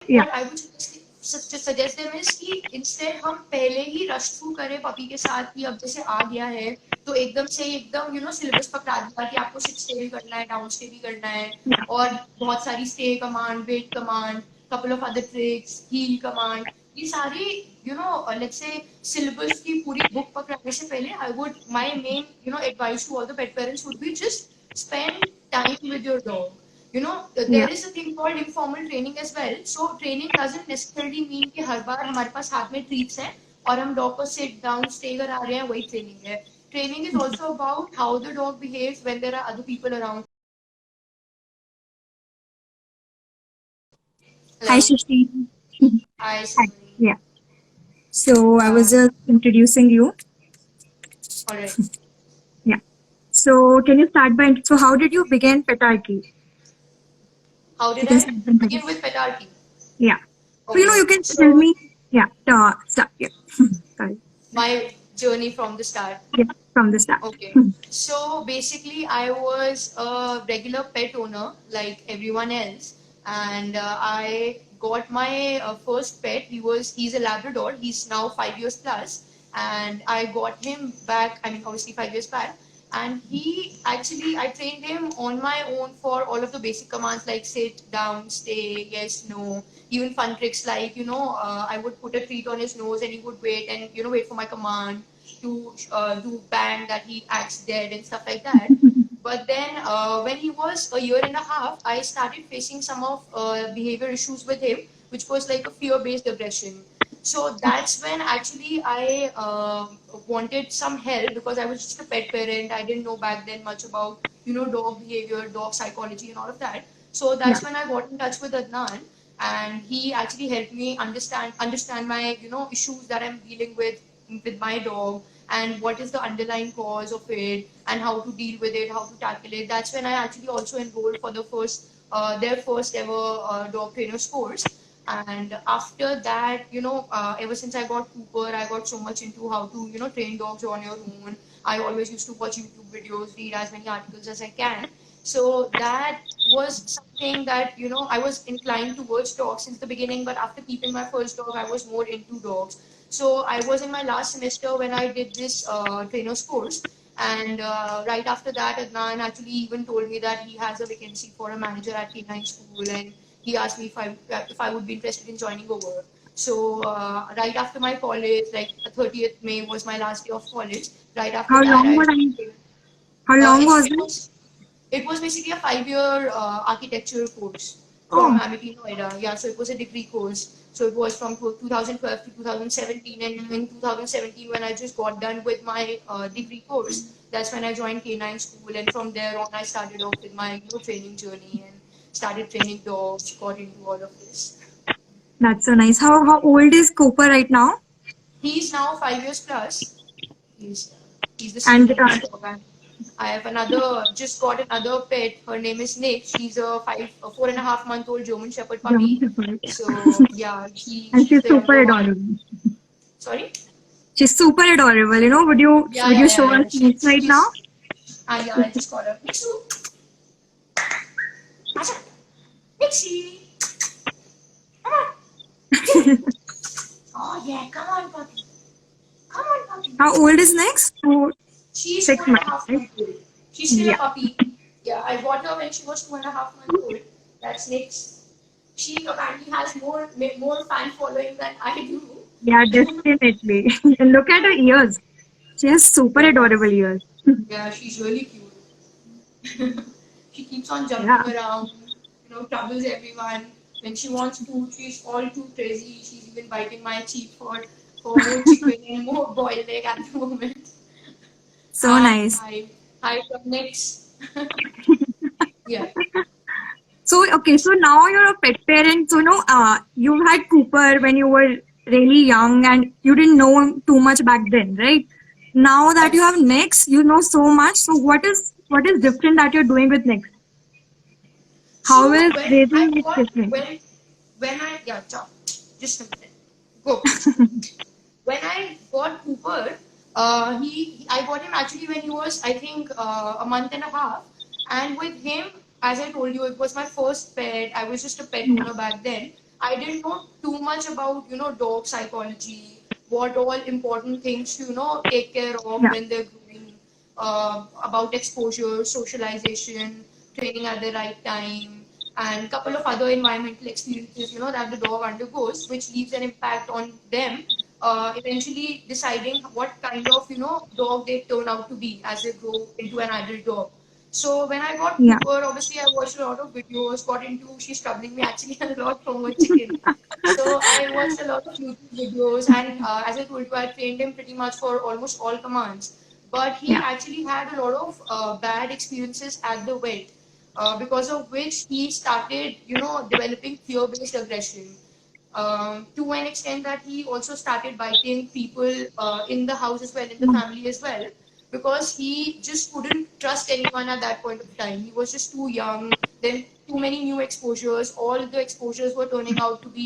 Yeah. what I would suggest them is कि instead हम पहले ही rush through करें पपी के साथ कि अब जैसे आ गया है तो एकदम से एकदम syllabus पकड़ा दिया कि आपको sit stay भी करना है, down stay भी करना है Yeah. और बहुत सारी stay command, wait command, couple of other tricks, heal command, ये सारी let's say syllabus की पूरी book पकड़ाने से पहले I would my main advice to all the pet parents would be just spend time with your dog. Yeah. There is a thing called informal training as well. So training doesn't necessarily mean कि हर बार हमारे पास हाथ में treats हैं और हम dog को sit down stay करा रहे हैं वही training है. Training is also about how the dog behaves when there are other people around. Hi, Hello. Shishti. Hi, Hi. Simone. Yeah. So I was Yeah. just introducing you. All right. Yeah. So can you start by, so how did you begin Petarchy? How You did can I start by begin this. with petarchy? Yeah. So, Okay. you can tell So me, yeah, start, yeah. Sorry. my journey from the start. Yeah, from the start. Okay. So basically, I was a regular pet owner like everyone else, and I got my first pet. He's a Labrador. He's now 5 years plus, and I got him back. I mean, obviously 5 years back, and he actually I trained him on my own for all of the basic commands like sit, down, stay, yes, no, even fun tricks like I would put a treat on his nose and he would wait and wait for my command to do bang that he acts dead and stuff like that. But then when he was a year and a half, I started facing some of behavior issues with him, which was like a fear-based aggression. So that's when actually I wanted some help because I was just a pet parent. I didn't know back then much about dog behavior, dog psychology, and all of that. So Yeah. that's when I got in touch with Adnan, and he actually helped me understand my issues that I'm dealing with my dog and what is the underlying cause of it and how to deal with it, how to tackle it. That's when I actually also enrolled for their first ever dog trainers course. And after that, ever since I got Cooper, I got so much into how to, train dogs on your own. I always used to watch YouTube videos, read as many articles as I can. So that was something that, I was inclined towards dogs since the beginning, but after keeping my first dog, I was more into dogs. So I was in my last semester when I did this trainer's course. And right after that, Adnan actually even told me that he has a vacancy for a manager at K9 school, and he asked me if I would be interested in joining over. So right after my college, like 30th May was my last day of college. Right after How that, long I was joined. how long It, was it it? was it was basically a 5 year architecture course from Oh, Amity Noida. Yeah, so it was a degree course. So it was from 2012 to 2017, and in 2017, when I just got done with my degree course, that's when I joined K9 school, and from there on, I started off with my training journey and started training dogs, got into all of this. that's so nice. How old is Cooper right now? He's now 5 years plus. He's he's the And sweetest dog. I have just got another pet. Her name is Nick. She's a 4.5 month old German Shepherd German puppy. Shepherd. So yeah, And she's she's the super younger one. adorable. Sorry? She's super adorable. Would you Yeah, would yeah, you yeah, show us yeah. Nick right now? Yeah, I just called her. Nixu! Asha! Nixie! Come on! Get it! Oh yeah, come on, puppy. Come on, puppy. How old is next? She's four Six and a months, half right? months old. She's still a Yeah. puppy. Yeah, I bought her when she was 2.5 months old. That's Nix. She apparently has more fan following than I do. Yeah, definitely. And look at her ears. She has super Yeah, adorable ears. yeah, she's really cute. She keeps on Yeah. jumping around, troubles everyone. When she wants food, she's all too crazy. She's even biting my cheek for more chicken and more boiled egg at the moment. So Hi, nice. hi, hi from Nix. Yeah. So okay, so now you're a pet parent. So you had Cooper when you were really young and you didn't know too much back then, right? Now that you Yes. have Next, you know so much. So what is different that you're doing with Next? How So is when I raising it got different? when I yeah, just a minute. Go. When I got Cooper, I got him actually when he was I think a month and a half, and with him, as I told you, it was my first pet. I was just a pet Yeah. owner back then. I didn't know too much about, dog psychology, what all important things to, take care of Yeah. when they're growing, about exposure, socialization, training at the right time, and a couple of other environmental experiences, that the dog undergoes, which leaves an impact on them, eventually deciding what kind of, dog they turn out to be as they grow into an adult dog. So when I got Yeah. Cooper, obviously I watched a lot of videos, got into, she's troubling me actually a lot from a chicken. So I watched a lot of YouTube videos, and as I told you, I trained him pretty much for almost all commands. But he Yeah. actually had a lot of bad experiences at the vet, because of which he started, developing fear-based aggression. To an extent that he also started biting people in the house as well, in the family as well, because he just couldn't trust anyone at that point of time. He was just too young. Then too many new exposures. All the exposures were turning out to be,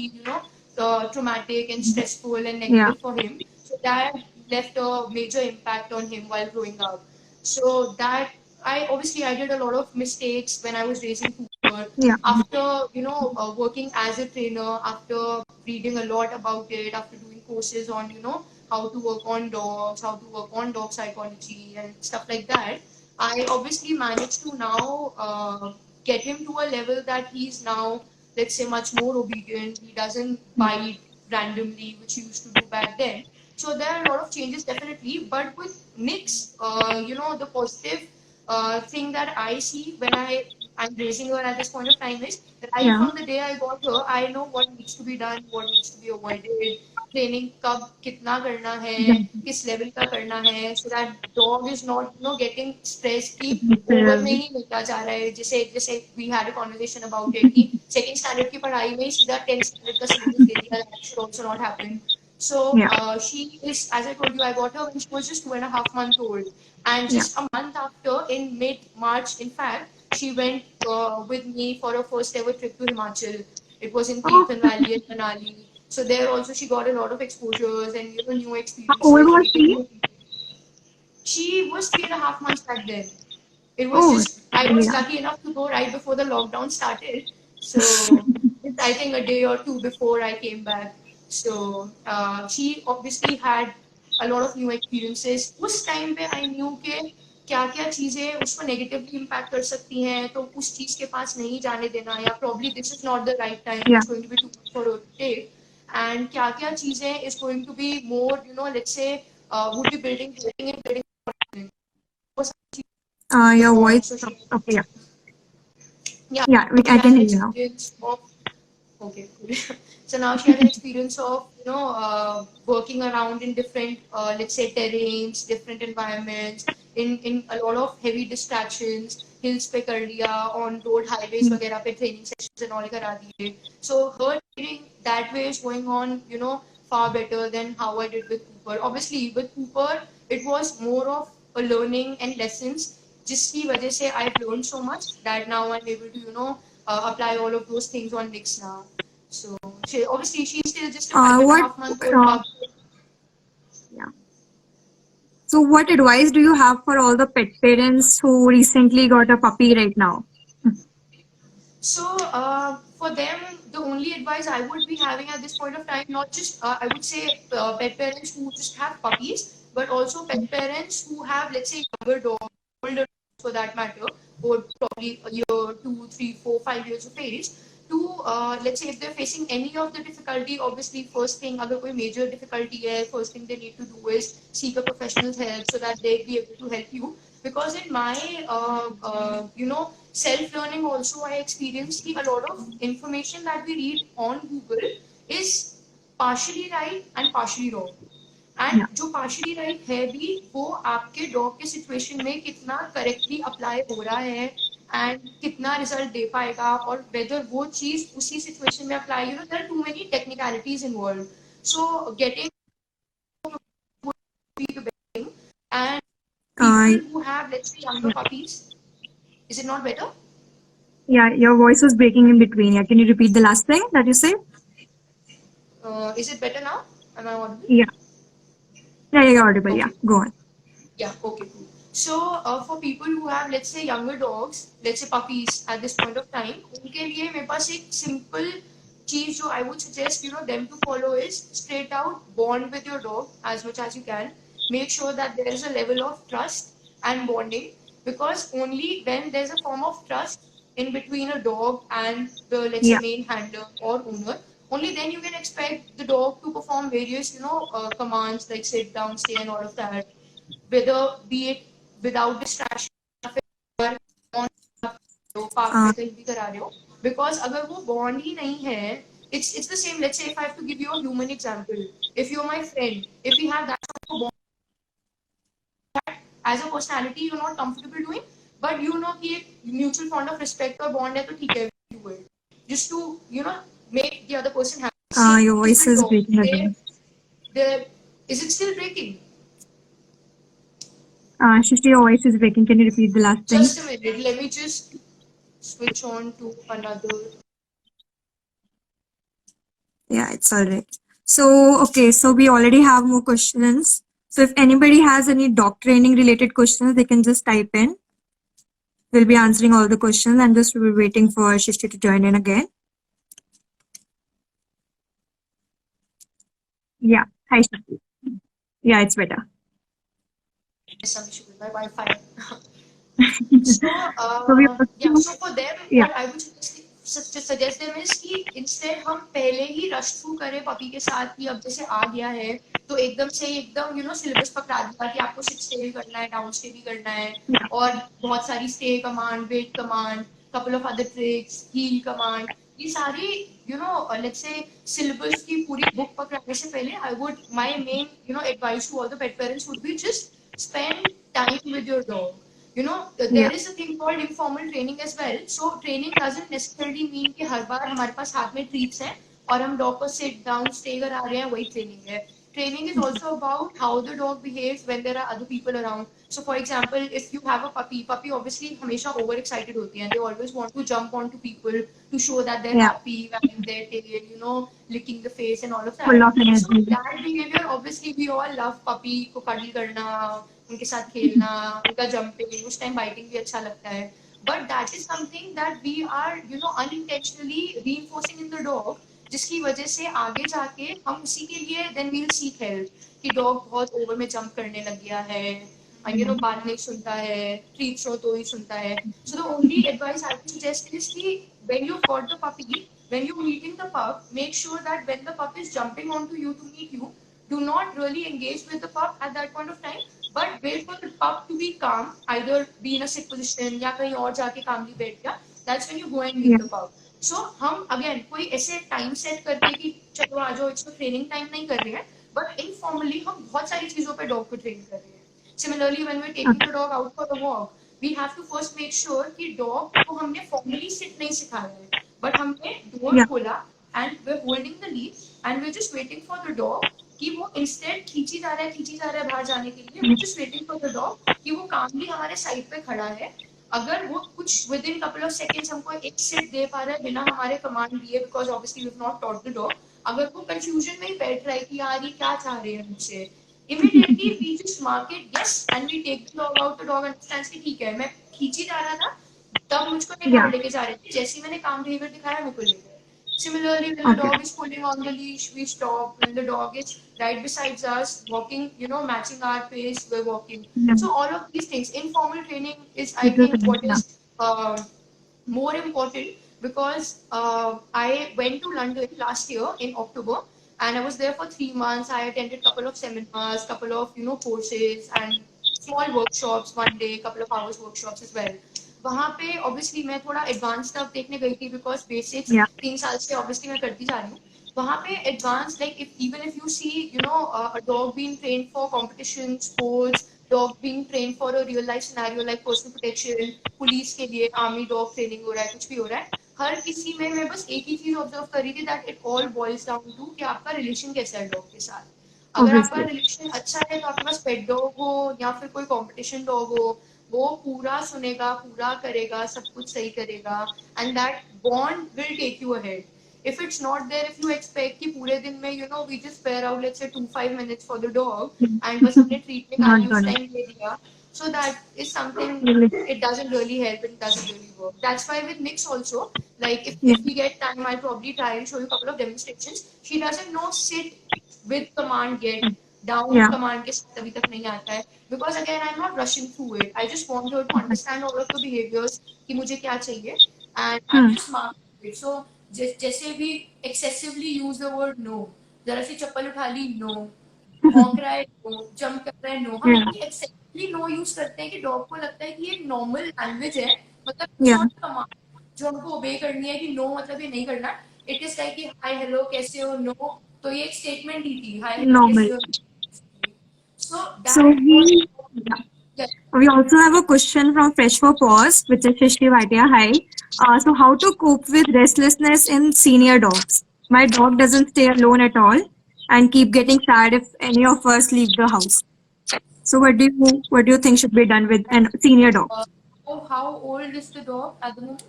traumatic and stressful and Yeah. negative for him. So that left a major impact on him while growing up. So that I did a lot of mistakes when I was raising Cooper. Yeah. After working as a trainer, after reading a lot about it, after doing courses on how to work on dogs, how to work on dog psychology and stuff like that, I obviously managed to now get him to a level that he's now, let's say, much more obedient. He doesn't bite randomly, which he used to do back then. So there are a lot of changes definitely, but with Nix, the positive thing that I see when I'm raising her at this point of time is right Yeah. from the day I got her, I know what needs to be done, what needs to be avoided, training कब कितना करना है, किस level का करना है, so that dog is not getting stressed कि over में ही मिलता जा रहा है. जैसे जैसे we had a conversation about it कि second standard की पढ़ाई में ही सीधा 10th standard का syllabus दे दिया, that should also not happen. So Yeah. she is, as I told you, I got her when she was just 2.5 months old. And Yeah. just a month after, in mid-March, in fact, she went with me for her first ever trip to Himachal. It was in Oh, Tirthan Valley and Manali. So there also she got a lot of exposures and new how old experiences, was meeting she? new people. She was 3.5 months back then. It was Oh, just, I was yeah. lucky enough to go right before the lockdown started. So it's, I think, a day or two before I came back. So she obviously had a lot of new experiences. उस time पे I knew कि क्या क्या चीजें उसको negatively impact कर सकती हैं, तो उस चीज के पास नहीं जाने देना, या probably this is not the right time, Yeah. it's going to be too much for her to take. And क्या क्या चीजें is going to be more, let's say, would be building Your voice. so she, Okay. Yeah. yeah, Yeah. she I has can an hear you now. experience of, okay, cool. So now she has an experience of, working around in different, let's say, terrains, different environments, in a lot of heavy distractions, hills पे कर लिया, on road highways वगैरह पे training sessions and all करा दिए. So her training that way is going on, far better than how I did with Cooper. Obviously, with Cooper, it was more of a learning and lessons. जिसकी वजह से I've learned so much that now I'm able to, apply all of those things on Nix now. So she's still just a five and a What? half month old Uh, pup. yeah. So, what advice do you have for all the pet parents who recently got a puppy right now? So for them, the only advice I would be having at this point of time, not just I would say pet parents who just have puppies, but also pet parents who have, let's say, younger dogs, older dogs for that matter, who are probably a year, 2, 3, 4, 5 years of age. To let's say if they're facing any of the difficulty, obviously first thing, अगर कोई major difficulty है, first thing they need to do is seek a professional's help so that they'll be able to help you. Because in my self learning also, I experienced a lot of information that we read on Google is partially right and partially wrong. Yeah. And जो partially right है भी वो आपके dog के situation में कितना correctly apply हो रहा है एंड कितना रिजल्ट दे पाएगा, और वेदर वो चीज उसी सिचुएशन में apply, there are too many technicalities involve. So getting and Uh, people who have, let's say, younger yeah. puppies, is it not better? Yeah. Your voice was breaking in between. Yeah. Can you repeat the last thing that you said? Is it better now? Am I audible? Yeah. Yeah. You're audible. Yeah. Okay. Go on. Yeah, okay, cool. So, for people who have, let's say, younger dogs, let's say puppies at this point of time, उनके लिए मेरे पास एक simple चीज जो I would suggest them to follow is straight out bond with your dog as much as you can. Make sure that there is a level of trust and bonding, because only when there's a form of trust in between a dog and the, let's say, Yeah. main handler or owner, only then you can expect the dog to perform various commands like sit down, stay, and all of that, whether be it without distraction or on park Uh, में कहीं भी करा रहे हो, because अगर वो bond ही नहीं है, it's the same. Let's say if I have to give you a human example, if you're my friend, if we have that sort of bond as a personality you're not comfortable doing, but कि एक mutual bond of respect or bond है तो ठीक है, do it just to make the other person happy. See your voice different is dogs, breaking again. they is it still breaking? Shristi, your voice is breaking. Can you repeat the last thing? Just a minute, let me just switch on to another. Yeah, it's all right. So, okay, so we already have more questions. So if anybody has any dog training related questions, they can just type in. We'll be answering all the questions and just we'll be waiting for Shristi to join in again. Yeah. Hi, Shristi. Yeah, it's better. Some issue with my Wi-Fi. So we also, Yeah, so for them, yeah, what I would suggest them is कि instead हम पहले ही rush through करें puppy के साथ कि अब जैसे आ गया है तो एकदम से एकदम सिलेबस पकड़ा दिया कि आपको सिट स्टे भी करना है, डाउन स्टे भी करना है, yeah, और बहुत सारी stay command, wait command, couple of other tricks, heel command, ये सारी let's say syllabus की पूरी book पकड़ाने से पहले I would, my main advice to all the pet parents would be just spend time with your dog. yeah, There is a thing called informal training as well. So training doesn't necessarily mean कि हर बार हमारे पास हाथ में treats हैं और हम dog को sit down stay करा रहे हैं, वही training है. Training is also about how the dog behaves when there are other people around. So for example, if you have a puppy obviously हमेशा over excited होती है, and they always want to jump onto people to show that they're yeah. happy, wagging their tail, licking the face and all of Full that. of So energy. that behavior, obviously we all love puppy को cuddle करना, उनके साथ खेलना, उनका jumping, उस time biting भी अच्छा लगता है, but that is something that we are unintentionally reinforcing in the dog, जिसकी वजह से आगे जाके हम उसी के लिए then we will seek help कि डॉग बहुत ओवर में जंप करने लग गया है, बात नहीं सुनता है, ट्रीट्स हो तो ही सुनता है. So the only advice I would suggest is कि when you've got the puppy, when you're meeting the pup, make sure that when the pup is jumping onto you to meet you, do not really engage with the pup at that point of time, but wait for the pup to be calm, either be in a sit position या कहीं और जाके calmly बैठ गया. That's when you go and meet Yeah, the pup. So हम again कोई ऐसे time set करके कि चलो आ जाओ, इसको ट्रेनिंग टाइम नहीं कर रहे हैं, बट इनफॉर्मली हम बहुत सारी चीजों पे डॉग को ट्रेन कर रहे हैं. Similarly, when we're taking okay. the dog out for a walk, we have to first make sure कि डॉग को हमने फॉर्मली सिट नहीं सिखाया है, बट हमने डोर Yeah, खोला and we're holding the leash and we're just waiting for the dog कि वो इंस्टेंट खींची जा रहा है बाहर जाने के लिए. we're just waiting for the dog कि वो कामली हमारे साइड पे खड़ा है. अगर वो कुछ with in couple of seconds हमको एक सिट दे पा रहा है बिना हमारे कमांड दिए, because obviously we have not taught the dog, अगर वो कंफ्यूजन में ही बैठ रहा है कि यार ये क्या चाह रहे हैं मुझसे, immediately we just mark it yes and we take the dog out. The dog understands कि ठीक है, मैं खींची जा रहा था तब मुझको नहीं yeah, बाहर लेके जा रहे थे, जैसे ही मैंने काम बिहेवियर दिखाया मुझको ले गए. Similarly, when the okay. dog is pulling on the leash, we stop. When the dog is right beside us, walking, matching our pace, we're walking. Yeah, So all of these things, informal training is, I little think, things, what yeah. is more important, because I went to London last year in October and I was there for 3 months. I attended a couple of seminars, couple of courses and small workshops, one day, couple of hours workshops as well. वहाँ पे obviously मैं थोड़ा advanced stuff देखने गई थी, because basics Yeah, 3 साल से obviously मैं करती जा रही हूँ. वहाँ पे advanced, like even if you see a dog being trained for competition, sports, dog being trained for a real life scenario like personal protection, police के लिए आर्मी डॉग ट्रेनिंग हो रहा है, कुछ भी हो रहा है, हर किसी में मैं बस एक ही चीज ऑब्जर्व कर रही थी, that it all boils down to कि आपका रिलेशन कैसा है डॉग के साथ. अगर आपका obviously. रिलेशन अच्छा है तो आपके पास पेट डॉग हो या फिर कोई कंपटीशन डॉग हो, वो पूरा सुनेगा, पूरा करेगा, सब कुछ सही करेगा, and that bond will take you ahead. If it's not there, if you expect कि पूरे दिन में we just spare out let's say 2-5 minutes for the dog and बस हमने ट्रीट में Not खाली उस gonna. टाइम दे दिया, So that is something, it doesn't really help, it doesn't really work. That's why with Nix also, like Yeah. if we get time, I'll probably try and show you a couple of demonstrations. She doesn't know sit with command get, down Yeah. command के साथ अभी तक नहीं आता है, because again I'm not rushing through it. I just want her to understand all of the behaviors कि मुझे क्या चाहिए, and I'm Hmm. just marking it. So जैसे भी excessively use the word no, जरा सी चप्पल उठा ली no, भौंक रहा है नो, जंप कर रहा है नो, हम Yeah. इतनी एक्सेप्टली नो यूज करते हैं कि डॉग को लगता है कि ये नॉर्मल लैंग्वेज है, मतलब Yeah. नॉट कमांड जो हमको ओबे करनी है कि नो मतलब ये नहीं करना. इट इज लाइक कि हाय हेलो कैसे हो नो, तो ये एक स्टेटमेंट ही थी हाय हेलो Normal. कैसे हो. सो So that we, yeah. We also have a question from Fresh for Paws, which is Shristi Bhatia. Hi. So how to cope with restlessness in senior dogs? My dog doesn't stay alone at all and keep getting sad if any of us leave the house. So what do you think should be done with a senior dog? how old is the dog at the moment?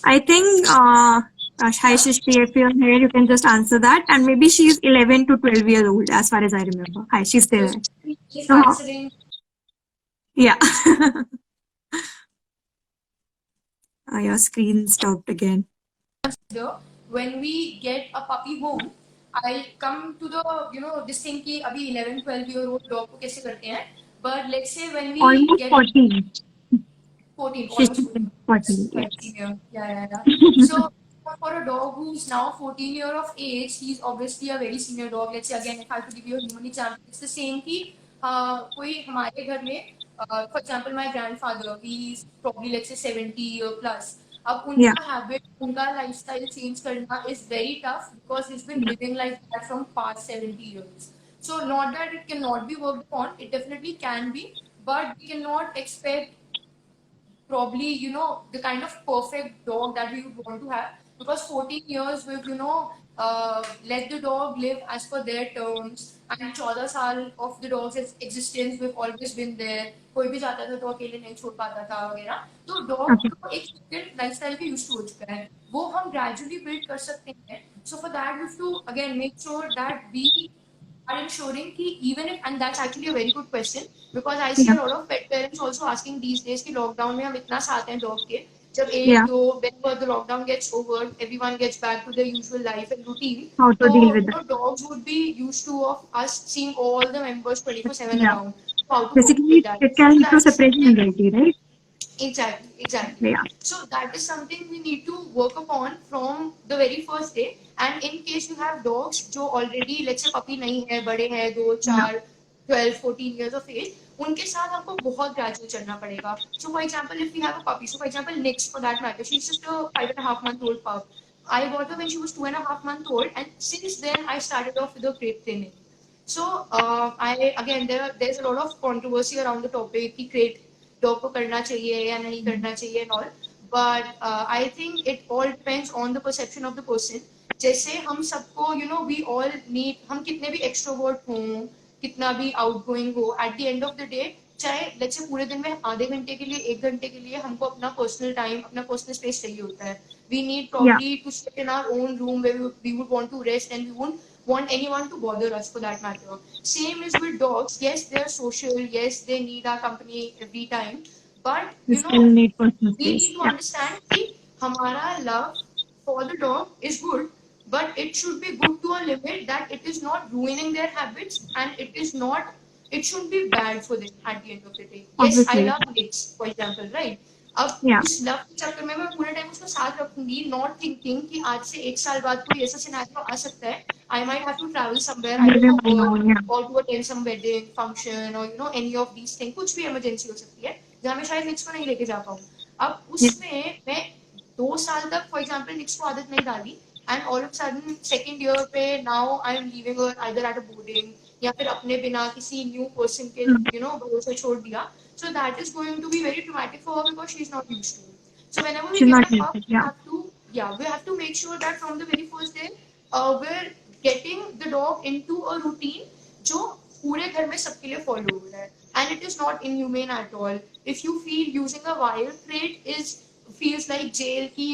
I think hi Shristi, if you're here, you can just answer that. And maybe she's 11 to 12 years old, as far as I remember. Hi, she's So there. she's So answering. yeah. Your screen stopped again. When we get a puppy home, I'll come to the this thing कि अभी 11-12 year old dog को कैसे करते हैं. But let's say when we Almost get 14. 14, She's almost 14. 14, Quite yes. senior. Yeah. So for a dog who's now 14 year of age, he's obviously a very senior dog. Let's say again, if I have to give you a human example, it's the same कि कोई हमारे घर में, for example, my grandfather, he's probably let's say 70 year plus. अब Yeah. उनका habit, उनका lifestyle change करना is very tough because he's been living like that from past 70 years. So not that it cannot be worked on, it definitely can be, but we cannot expect probably the kind of perfect dog that we would want to have, because 14 years with let the dog live as per their terms, and 14 साल of the dog's existence we've always been there. कोई भी जाता था तो अकेले नहीं छोड़ पाता था वगैरह, तो डॉग Okay. तो एक फिक्स्ड लाइफस्टाइल के यूज हो चुका है, वो हम ग्रेजुअली बिल्ड कर सकते हैं. So for that we have to again make sure that we are ensuring कि even if, and that's actually a very good question, because I see Yeah. a lot of pet parents also asking these days कि lockdown में हम इतना साथ हैं dog के, जब Yeah. एक दो whenever the lockdown gets over, everyone gets back to their usual life and routine, How to so deal with that? dogs would be used to of us seeing all the members 24/7 Yeah. around. So how to cope Basically, with that? it can So lead to that is separation something. anxiety, right? Exactly. Yeah. So that is something we need to work upon from the very first day. And in case you have dogs जो already let's say puppy नहीं है, बड़े हैं, 2, 4, 12, 14 years of age, उनके साथ हमको बहुत gradual चलना पड़ेगा. So for example, if we have a puppy, so for example, Nix for that matter, she's just a 5.5 month old pup. I got her when she was 2.5 months old, and since then I started off with a crate training. So I again there's a lot of controversy around the topic कि crate dog को करना चाहिए या नहीं करना चाहिए and all, but I think it all depends on the perception of the person. जैसे हम सबको we all need, हम कितने भी extrovert हों, कितना भी outgoing हो, at the end of the day चाहे let's say पूरे दिन में आधे घंटे के लिए 1 घंटे के लिए हमको अपना personal time, अपना personal space चाहिए होता है. We need Yeah. probably to sit in our own room where we would want to rest, and we won't want anyone to bother us for that matter. Same is with dogs. Yes, they're social. Yes, they need our company every time. But We still need personal we space. need to Yeah. understand that हमारा love for the dog is good, but it should be good to a limit that it is not ruining their habits, and it shouldn't be bad for them at the end of the day. Yes, I Obviously. love Nix, for example, right? अब Yeah. उस love के चक्कर में मैं पूरे time उसको साथ रखूंगी, नॉट थिंकिंग कि आज से 1 साल बाद कोई ऐसा सिनेरियो आ सकता है. I might have to travel somewhere either Leave for him work alone. Yeah. or to attend some wedding function or any of these things. कुछ भी इमरजेंसी हो सकती है जहाँ मैं शायद निक्स को नहीं लेके जा पाऊँ. अब Yeah. उसमें मैं 2 साल तक फॉर एग्जाम्पल निक्स को आदत नहीं डाली, and all of sudden second year पे now I am living either at a boarding या फिर अपने बिना किसी न्यू पर्सन के Mm. भरोसे छोड़ दिया. So that is going to be very traumatic for her because she's not used to it. So whenever we She's get not a used pup, to it. Yeah. we have to make sure that from the very first day, we're getting the dog into a routine जो पूरे घर में सबके लिए follow हो रहा है. And it is not inhumane at all. If you feel using a wire crate is feels like jail की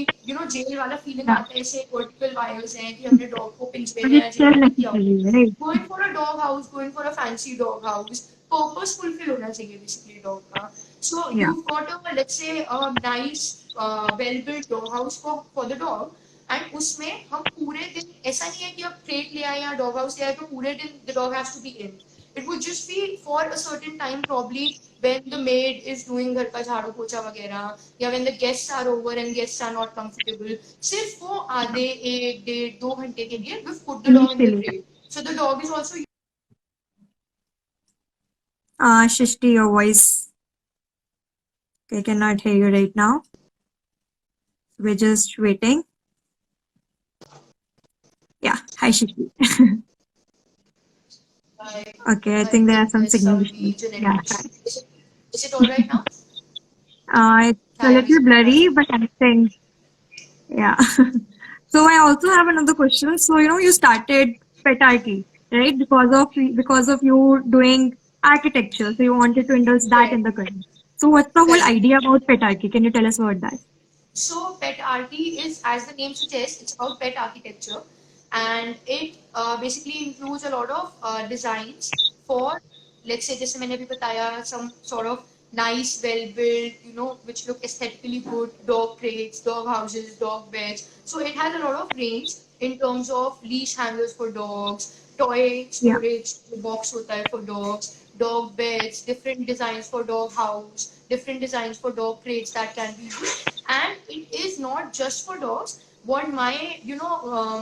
jail वाला feeling Yeah. आता है, ऐसे vertical wires हैं कि हमने dog को पिंजरे But में या it's jail still में किया हुआ है. necessary, right? Going for a dog house, going for a fancy dog house, purpose fulfil होना चाहिए बेसिकली डॉग का. So Yeah. you've got a, let's say, a nice well built dog house for the dog. And उसमें हम पूरे दिन, ऐसा नहीं है कि आप क्रेट ले आए या डॉग हाउस ले आए तो पूरे दिन the dog has to be in. It would just be for a certain time, probably when the maid is doing घर का झाड़ू पोछा वगैरह, या when the guests are over and guests are not comfortable. सिर्फ वो आधे 1 1 2 घंटे के लिए we've put the dog in the Initially. crate. So the dog is also. Shishti, your voice. I cannot hear you right now. We're just waiting. Yeah. Hi, Shishti. Okay, I think there are some signal issues. Yeah. Hi. Is it all right now? It's a little blurry, but I think, yeah. So I also have another question. So, you started Petarchy, right? Because of you doing architecture. So you wanted to indulge that in the career. So what's the whole Correct. idea about Petarchy? Can you tell us about that? So pet arty is, as the name suggests, it's about pet architecture, and it basically includes a lot of designs for, let's say, जैसे मैंने अभी बताया, some sort of nice, well built, which look aesthetically good, dog crates, dog houses, dog beds. So it has a lot of range in terms of leash hangers for dogs, toy Yeah. storage box होता है for dogs, dog beds, different designs for dog house, different designs for dog crates that can be used. And it is not just for dogs. What my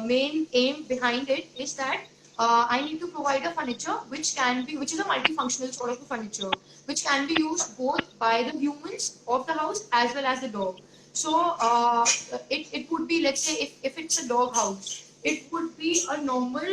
main aim behind it is that I need to provide a furniture which is a multifunctional sort of a furniture, which can be used both by the humans of the house as well as the dog. So it would be, let's say, if it's a dog house, it would be a normal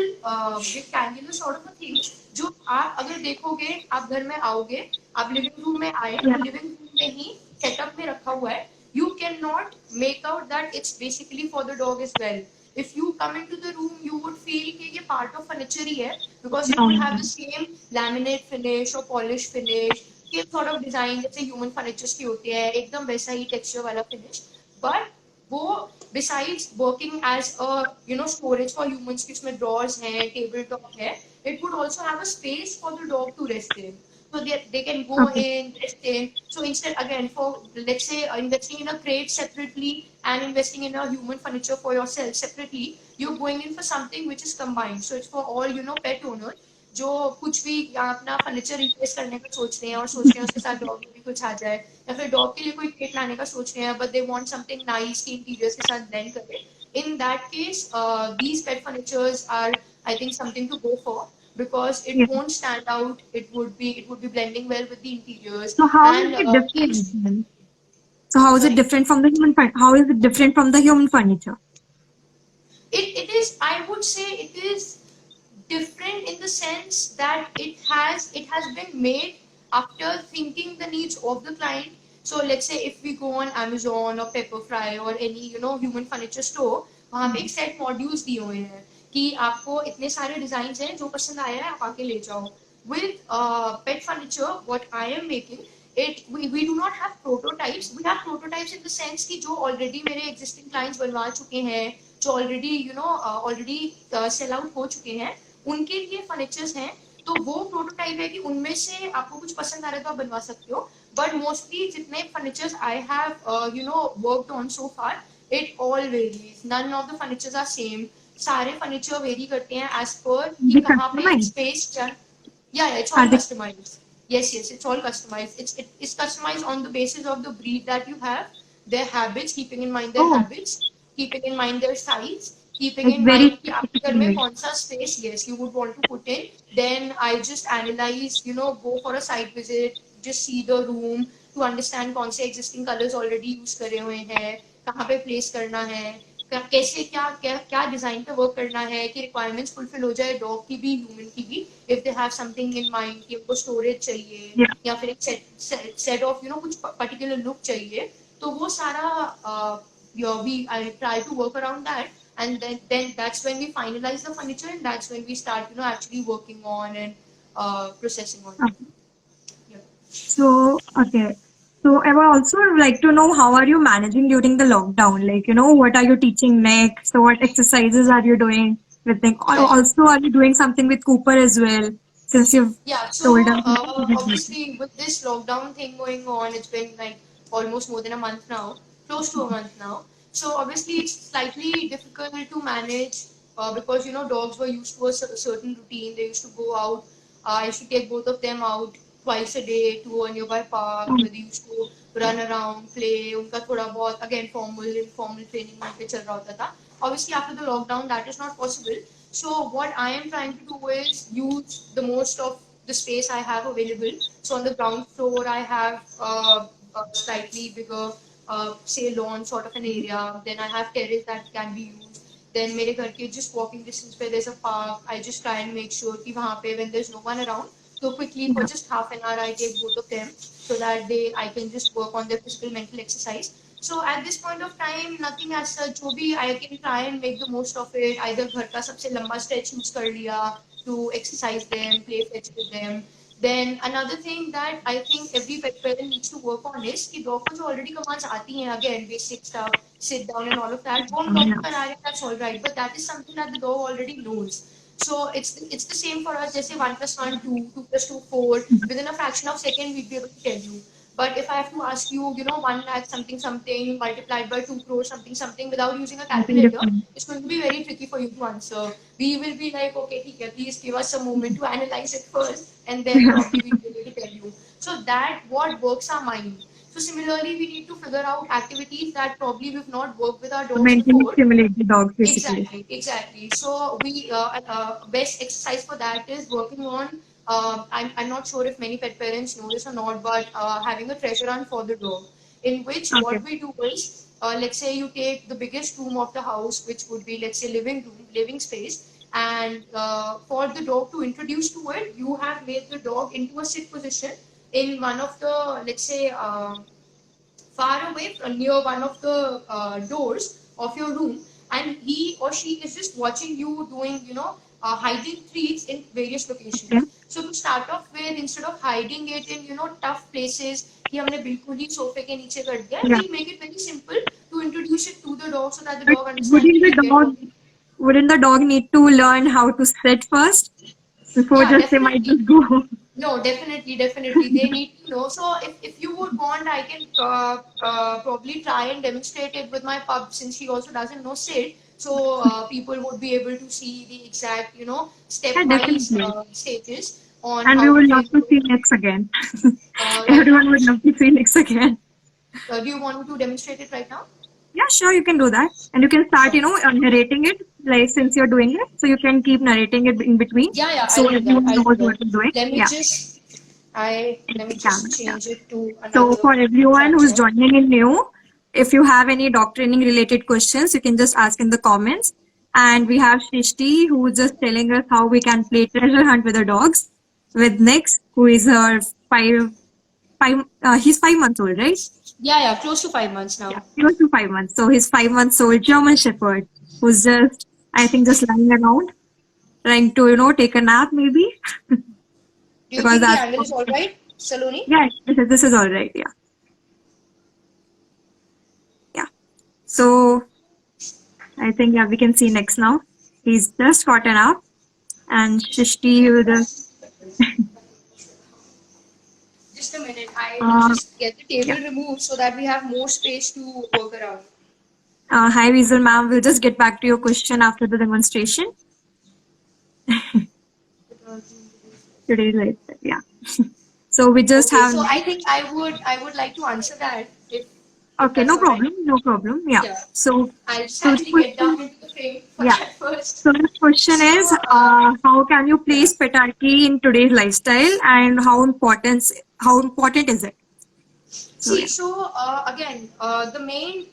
rectangular sort of a thing. जो आप अगर देखोगे, आप घर में आओगे, आप living room में आए, Yeah. तो लिविंग रूम में ही सेटअप में रखा हुआ है. You cannot make out that it's basically for the dog as well. If you come into the room, you would feel कि ये part of furniture ही है, because it would have the same laminate finish or polish finish, same sort of design जैसे human furnitures की होती है, एकदम वैसा ही texture वाला finish. But वो besides working as a storage for humans कि उसमें drawers हैं, table top है, it would also have a space for the dog to rest in. So they can go Okay. in, rest in. So instead, again, for, let's say, investing in a crate separately and investing in a human furniture for yourself separately, you're going in for something which is combined. So it's for all pet owners जो कुछ भी अपना furniture replace करने का सोच रहे हैं और सोच रहे हैं उसके साथ डॉग भी कुछ आ जाए, या फिर डॉग के लिए कोई क्रेट लाने का सोच रहे हैं, but they want something nice कि इंटीरियर्स के साथ ब्लेंड करे. In that case, these pet furnitures are, I think, something to go for, because it Yeah. won't stand out. It would be blending well with the interiors. So how is And it each, different then? So how is it sorry, different from the how is it different from the human furniture? it is, I would say, it is different in the sense that it has been made after thinking the needs of the client. So let's say if we go on Amazon or Pepperfry or any human furniture store, वहाँ पे एक set modules दिए हुए हैं कि आपको इतने सारे डिजाइन हैं, जो पसंद आया है आप आके ले जाओ. With pet furniture, what I am making, we do not have prototypes. We have prototypes in the sense कि जो already मेरे existing clients बनवा चुके हैं, जो already sell out हो चुके हैं, उनके लिए फर्नीचर्स हैं. तो वो प्रोटोटाइप है कि उनमें से आपको कुछ पसंद आ रहा है तो आप बनवा सकते हो. बट मोस्टली जितने furnitures I have worked on so far, it all varies. None of the furnitures are same. सारे फर्नीचर वेरी करते हैं एज पर कि They कहाँ पे customize. Space. Yeah, it's Are all they? customized. Yes, it's all customized. It's customized on the basis of the breed that you have, their habits, keeping in mind their Oh, habits, keeping in mind their size, keeping it's in very mind कि आपके घर में specific. कौन सा space, yes, you would want to put in. Then I just analyze, go for a site visit, just see the room to understand कौन से existing colors already use करे हुए हैं, कहाँ पे place करना है, कैसे क्या क्या क्या डिजाइन पे वर्क करना है कि रिक्वायरमेंट्स फुलफिल हो जाए डॉग की भी, ह्यूमन की भी. If they have something in mind कि उनको स्टोरेज चाहिए Yeah. या फिर एक सेट ऑफ कुछ पर्टिकुलर लुक चाहिए, तो वो सारा we I try to work around that. And then that's when we finalize the furniture, and that's when we start actually working on and processing on it. Okay. Yeah. So, okay. So I would also like to know how are you managing during the lockdown? Like, what are you teaching next? So what exercises are you doing with them? Right. Also, are you doing something with Cooper as well? since you've Yeah, so told us. obviously with this lockdown thing going on, it's been like almost more than a month now, close to a month now. So obviously it's slightly difficult to manage because dogs were used to a certain routine. They used to go out. I used to take both of them out twice a day to a nearby park where they used to run around, play. उनका थोड़ा बहुत again formal informal training वहाँ पे चल रहा होता था. Obviously after the lockdown that is not possible. So what I am trying to do is use the most of the space I have available. So on the ground floor, I have a slightly bigger, say, lawn sort of an area. Then I have terrace that can be used. Then मेरे घर के just walking distance where there's a park. I just try and make sure कि वहाँ पे when there's no one around, so quickly for just half an hour I take both of them so that I can just work on their physical mental exercise. So at this point of time, nothing as such. जो भी I can try and make the most of it. Either घर का सबसे लंबा stretch use कर लिया to exercise them, play fetch with them. Then another thing that I think every pet parent needs to work on is कि dog को जो already commands आती हैं again basic stuff, sit down and all of that. वो हम dog को करा रहे हैं, that's all right. But that is something that the dog already knows. So it's the same for us. Just say 1 + 1 2, 2 + 2 4. Within a fraction of second, we'd be able to tell you. But if I have to ask you, 1 lakh something something multiplied by 2 crores something something without using a Something calculator, different. it's going to be very tricky for you to answer. We will be like, okay, okay, please give us a moment to analyze it first, and then Yeah. probably we'll be able to tell you. So that what works our mind. So similarly, we need to figure out activities that probably we've not worked with our To dogs mentally before. stimulate the dogs, basically. Exactly, exactly. So we best exercise for that is working on. I'm not sure if many pet parents know this or not, but having a treasure hunt for the dog, in which Okay. what we do is, let's say you take the biggest room of the house, which would be let's say living room, living space, and for the dog to introduce to it, you have made the dog into a sit position in one of the let's say far away from near one of the doors of your room, and he or she is just watching you doing hiding treats in various Okay. locations. So to start off with, instead of hiding it in tough places कि हमने बिल्कुल ही सोफे के नीचे कर दिया, Yeah. we'll make it very simple to introduce it to the dog so that the But dog understands कि ठीक है wouldn't the dog need to learn how to sit first before yeah, just they might definitely. just go? No, definitely, definitely. They need to know. So if you would want, I can probably try and demonstrate it with my pup since she also doesn't know sit. So people would be able to see the exact, Yeah, stepwise definitely. stages on And we how to would love train the to see dog. next again. Right now, Everyone would love to see next again. do you want me to demonstrate it right now? Yeah, sure, you can do that. And you can start, Sure. narrating it, like since you're doing it. So you can keep narrating it in between. Yeah, yeah, So I'll do that. everyone I'll knows do what that. you're doing. Let me Yeah. just, let me Camera, just yeah. change it to So another for everyone who's capture. joining in new, if you have any dog training related questions, you can just ask in the comments. And we have Shrishti who's just telling us how we can play treasure hunt with the dogs. With Nix, who is her he's 5 months old, right? Yeah, close to 5 months Yeah, now. close to 5 months. So he's 5 months old German Shepherd who's just, I think, just lying around, trying to, take a nap maybe. Do you Because think the that's, angle is all right, Saloni? yeah, this is all right. Yeah. Yeah. So I think, yeah, we can see next now. He's just gotten up and Shishti will just, Just a minute. I will uh, just get the yeah. table removed so that we have more space to work around. Hi, Weasel ma'am. We'll just get back to your question after the demonstration. Today's lifestyle, yeah. So we just Okay, have, so I think I would like to answer that if okay, that's no all right. problem, no problem. Yeah. Yeah. So, I'll just so the actually get down question, into the frame for yeah. that first. So the question So is, how can you yeah. place petarchy in today's lifestyle, and how important is it? So See, yeah, so again, the main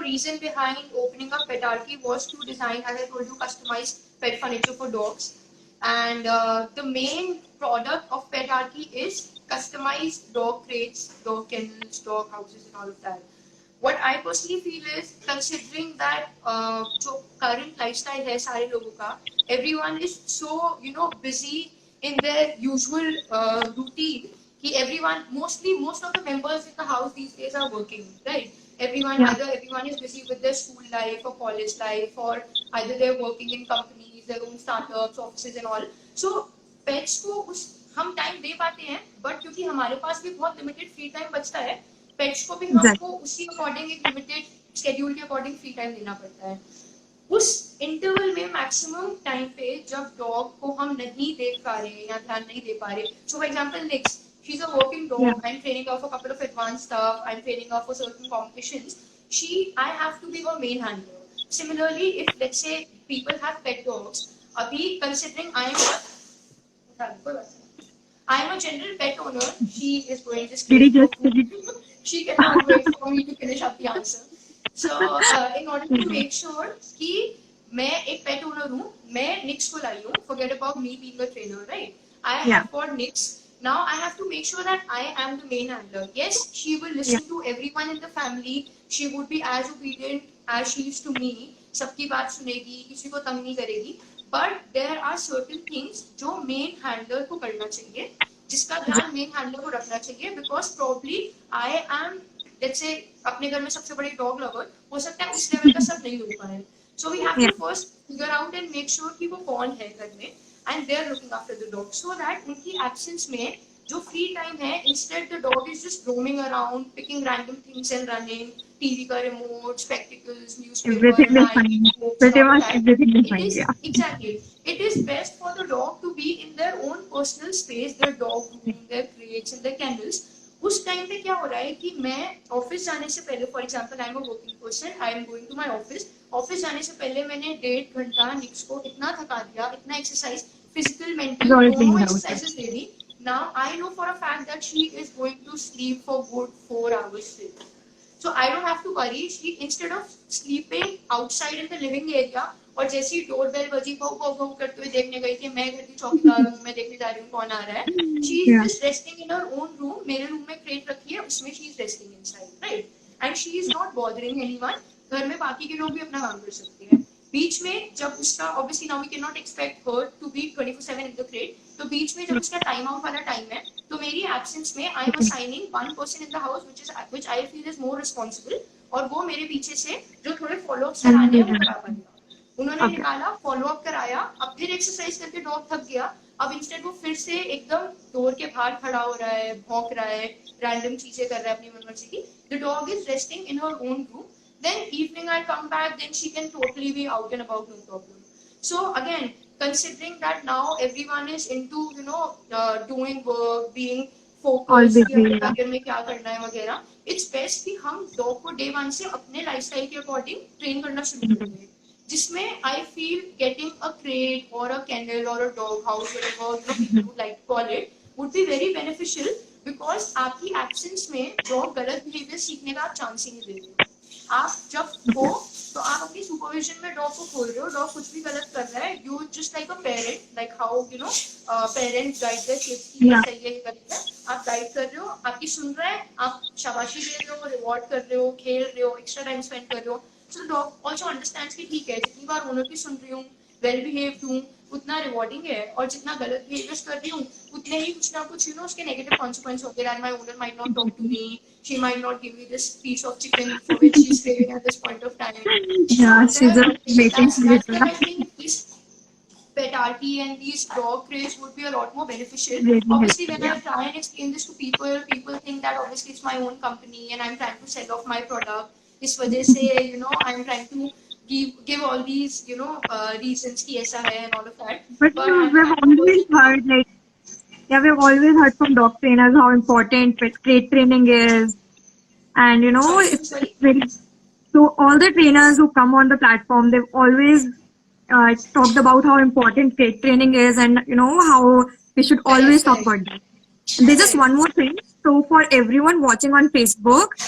reason behind opening up Petarchy was to design, as I told you, customized pet furniture for dogs. And the main product of Petarchy is customized dog crates, dog kennels, dog houses, and all of that. What I personally feel is, considering that जो current lifestyle है सारे लोगों का, everyone is so busy in their usual routine कि everyone, most of the members in the house these days are working, right? yeah, Either everyone is busy with their school life or college life, or either they're working in companies, their own startups, offices, and all. So pets को उस हम time दे पाते हैं, but क्योंकि हमारे पास भी बहुत limited free time बचता है, पेट्स को भी Exactly. हमको उसी अकॉर्डिंग एक लिमिटेड शेड्यूल के अकॉर्डिंग फ्री टाइम देना पड़ता है। उस इंटरवल में मैक्सिमम टाइम पे जब डॉग को हम नहीं देख पा रहे या ध्यान नहीं दे पा रहे, सो for example next she's a working dog, Yeah. I'm training her for a couple of advanced stuff, I'm training her for certain competitions, I have to be her main handler. Similarly, if let's say people have pet dogs, abhi considering I am a general pet owner, she is going to Did he scream for just food. She cannot wait for me to finish up the answer. So, in order to make sure कि मैं एक pet owner हूँ, मैं Nix को लाई हूँ. Forget about me being a trainer, right? I Yeah. have got Nix. Now I have to make sure that I am the main handler. Yes, she will listen to everyone in the family. She would be as obedient as she is to me. सबकी बात सुनेगी, किसी को तंग नहीं करेगी. But there are certain things जो main handler को करना चाहिए, जिसका ध्यान मेन हैंडलर को रखना चाहिए, because probably I am let's say अपने घर में सबसे बड़ी डॉग लवर, हो सकता है उस लेवल का सब नहीं हो पाए. So we have to Yeah. First figure out and make sure कि वो कौन है घर में, and they are looking after the dog, so that उनकी एब्सेंस में जो फ्री टाइम है, instead the dog is just roaming around picking random things and running, TV का remote, spectacles, newspaper, Everything will knife, find. Books and Pretty all of much that. everything will It find. is Yeah. exactly, it is best for the dog to be in their own personal space, their dog room, their crates and their kennels. उस time पे क्या हो रहा है कि मैं office जाने से पहले, for example I am a working person, I am going to my office, office जाने से पहले मैंने 1.5 घंटा निक्स को इतना थका दिया, इतना exercise, physical It's mental all दोनों cleaned out. एक्सरसाइजेस दे दी. Now I know for a fact that she is going to sleep for good 4 hours straight. So I don't have to worry. She, instead of sleeping outside in the living area, और जैसी doorbell बजी भौ भौ भौ करते हुए देखने गई कि मैं घर की चौकीदार हूँ, मैं देखने जा रही हूँ कौन आ रहा है, she is Yeah. Just resting in her own room. मेरे रूम में क्रेट रखी है, उसमें she is resting inside, right, and she is not bothering anyone. घर में बाकी के लोग भी अपना काम कर सकते हैं. बीच में जब उसका, obviously now we can not expect her to be 24/7 in the crate, तो बीच में जब उसका टाइम आउट वाला टाइम है, तो मेरी एब्सेंस में I am assigning one person in the house which I feel is more responsible, और वो मेरे पीछे से जो थोड़े फॉलो अप्स कराने हैं वो करा पाएगा. उन्होंने Okay. निकाला, फॉलो अप कराया, अब फिर एक्सरसाइज करके डॉग थक गया, अब इंस्टेड वो फिर से एकदम डोर के बाहर खड़ा हो रहा है, भौंक रहा है, रैंडम चीजें कर रहा है अपनी मनमर्जी की. The dog is resting in her own room. Then evening I come back, then she can totally be out and about, no problem. So again, considering that now everyone is into doing work, being All focused कि busy. हमें Yeah. Career में क्या करना है वगैरह, it's best कि हम dog को डे 1 से अपने लाइफस्टाइल के अकॉर्डिंग ट्रेन करना शुरू करेंगे, जिसमें I feel getting a crate और अ कैंडल और a dog house, people would like to call it, would be very beneficial, because आपकी एब्सेंस में डॉग गलत बिहेवियर सीखने का आप चांस ही नहीं देते. आप जब हो तो आप अपनी सुपरविजन में डॉग को खोल रहे हो, डॉग कुछ भी गलत कर रहा है, you just like a parent, like how parents guide their kids कि ये Yeah. सही है, ये गलत है, आप गाइड कर रहे हो, आपकी सुन रहा है, आप शाबाशी दे रहे हो, रिवॉर्ड कर रहे हो, खेल रहे हो, एक्स्ट्रा टाइम स्पेंड कर रहे हो. सो डॉग ऑल्सो अंडरस्टैंड्स कि ठीक है, जितनी बार ओनर की सुन रही हूँ, वेल बिहेव्ड हूँ, उतना रिवॉर्डिंग है, और जितना गलत बिहेवियर्स कर रही हूँ, उतने ही कुछ ना कुछ उसके नेगेटिव कॉन्सिक्वेंस होते हैं. My owner might not talk to me, she might not give me this piece of chicken for which she's craving at this point of time. So Yeah. She's just waiting for it. that's where I think this petarchy and these dog craze would be a lot more beneficial. Really Obviously, helpful. when I Yeah. try and explain this to people, people think that obviously it's my own company and I'm trying to sell off my product. इस वजह से I'm trying to give all these reasons कि ऐसा है and all of that. But But I'm we've trying to always heard like, yeah, we've always heard from dog trainers how important crate training is, and sorry. it's very. So all the trainers who come on the platform, they've always talked about how important crate training is, and how we should always talk about that. And there's just one more thing. So for everyone watching on Facebook,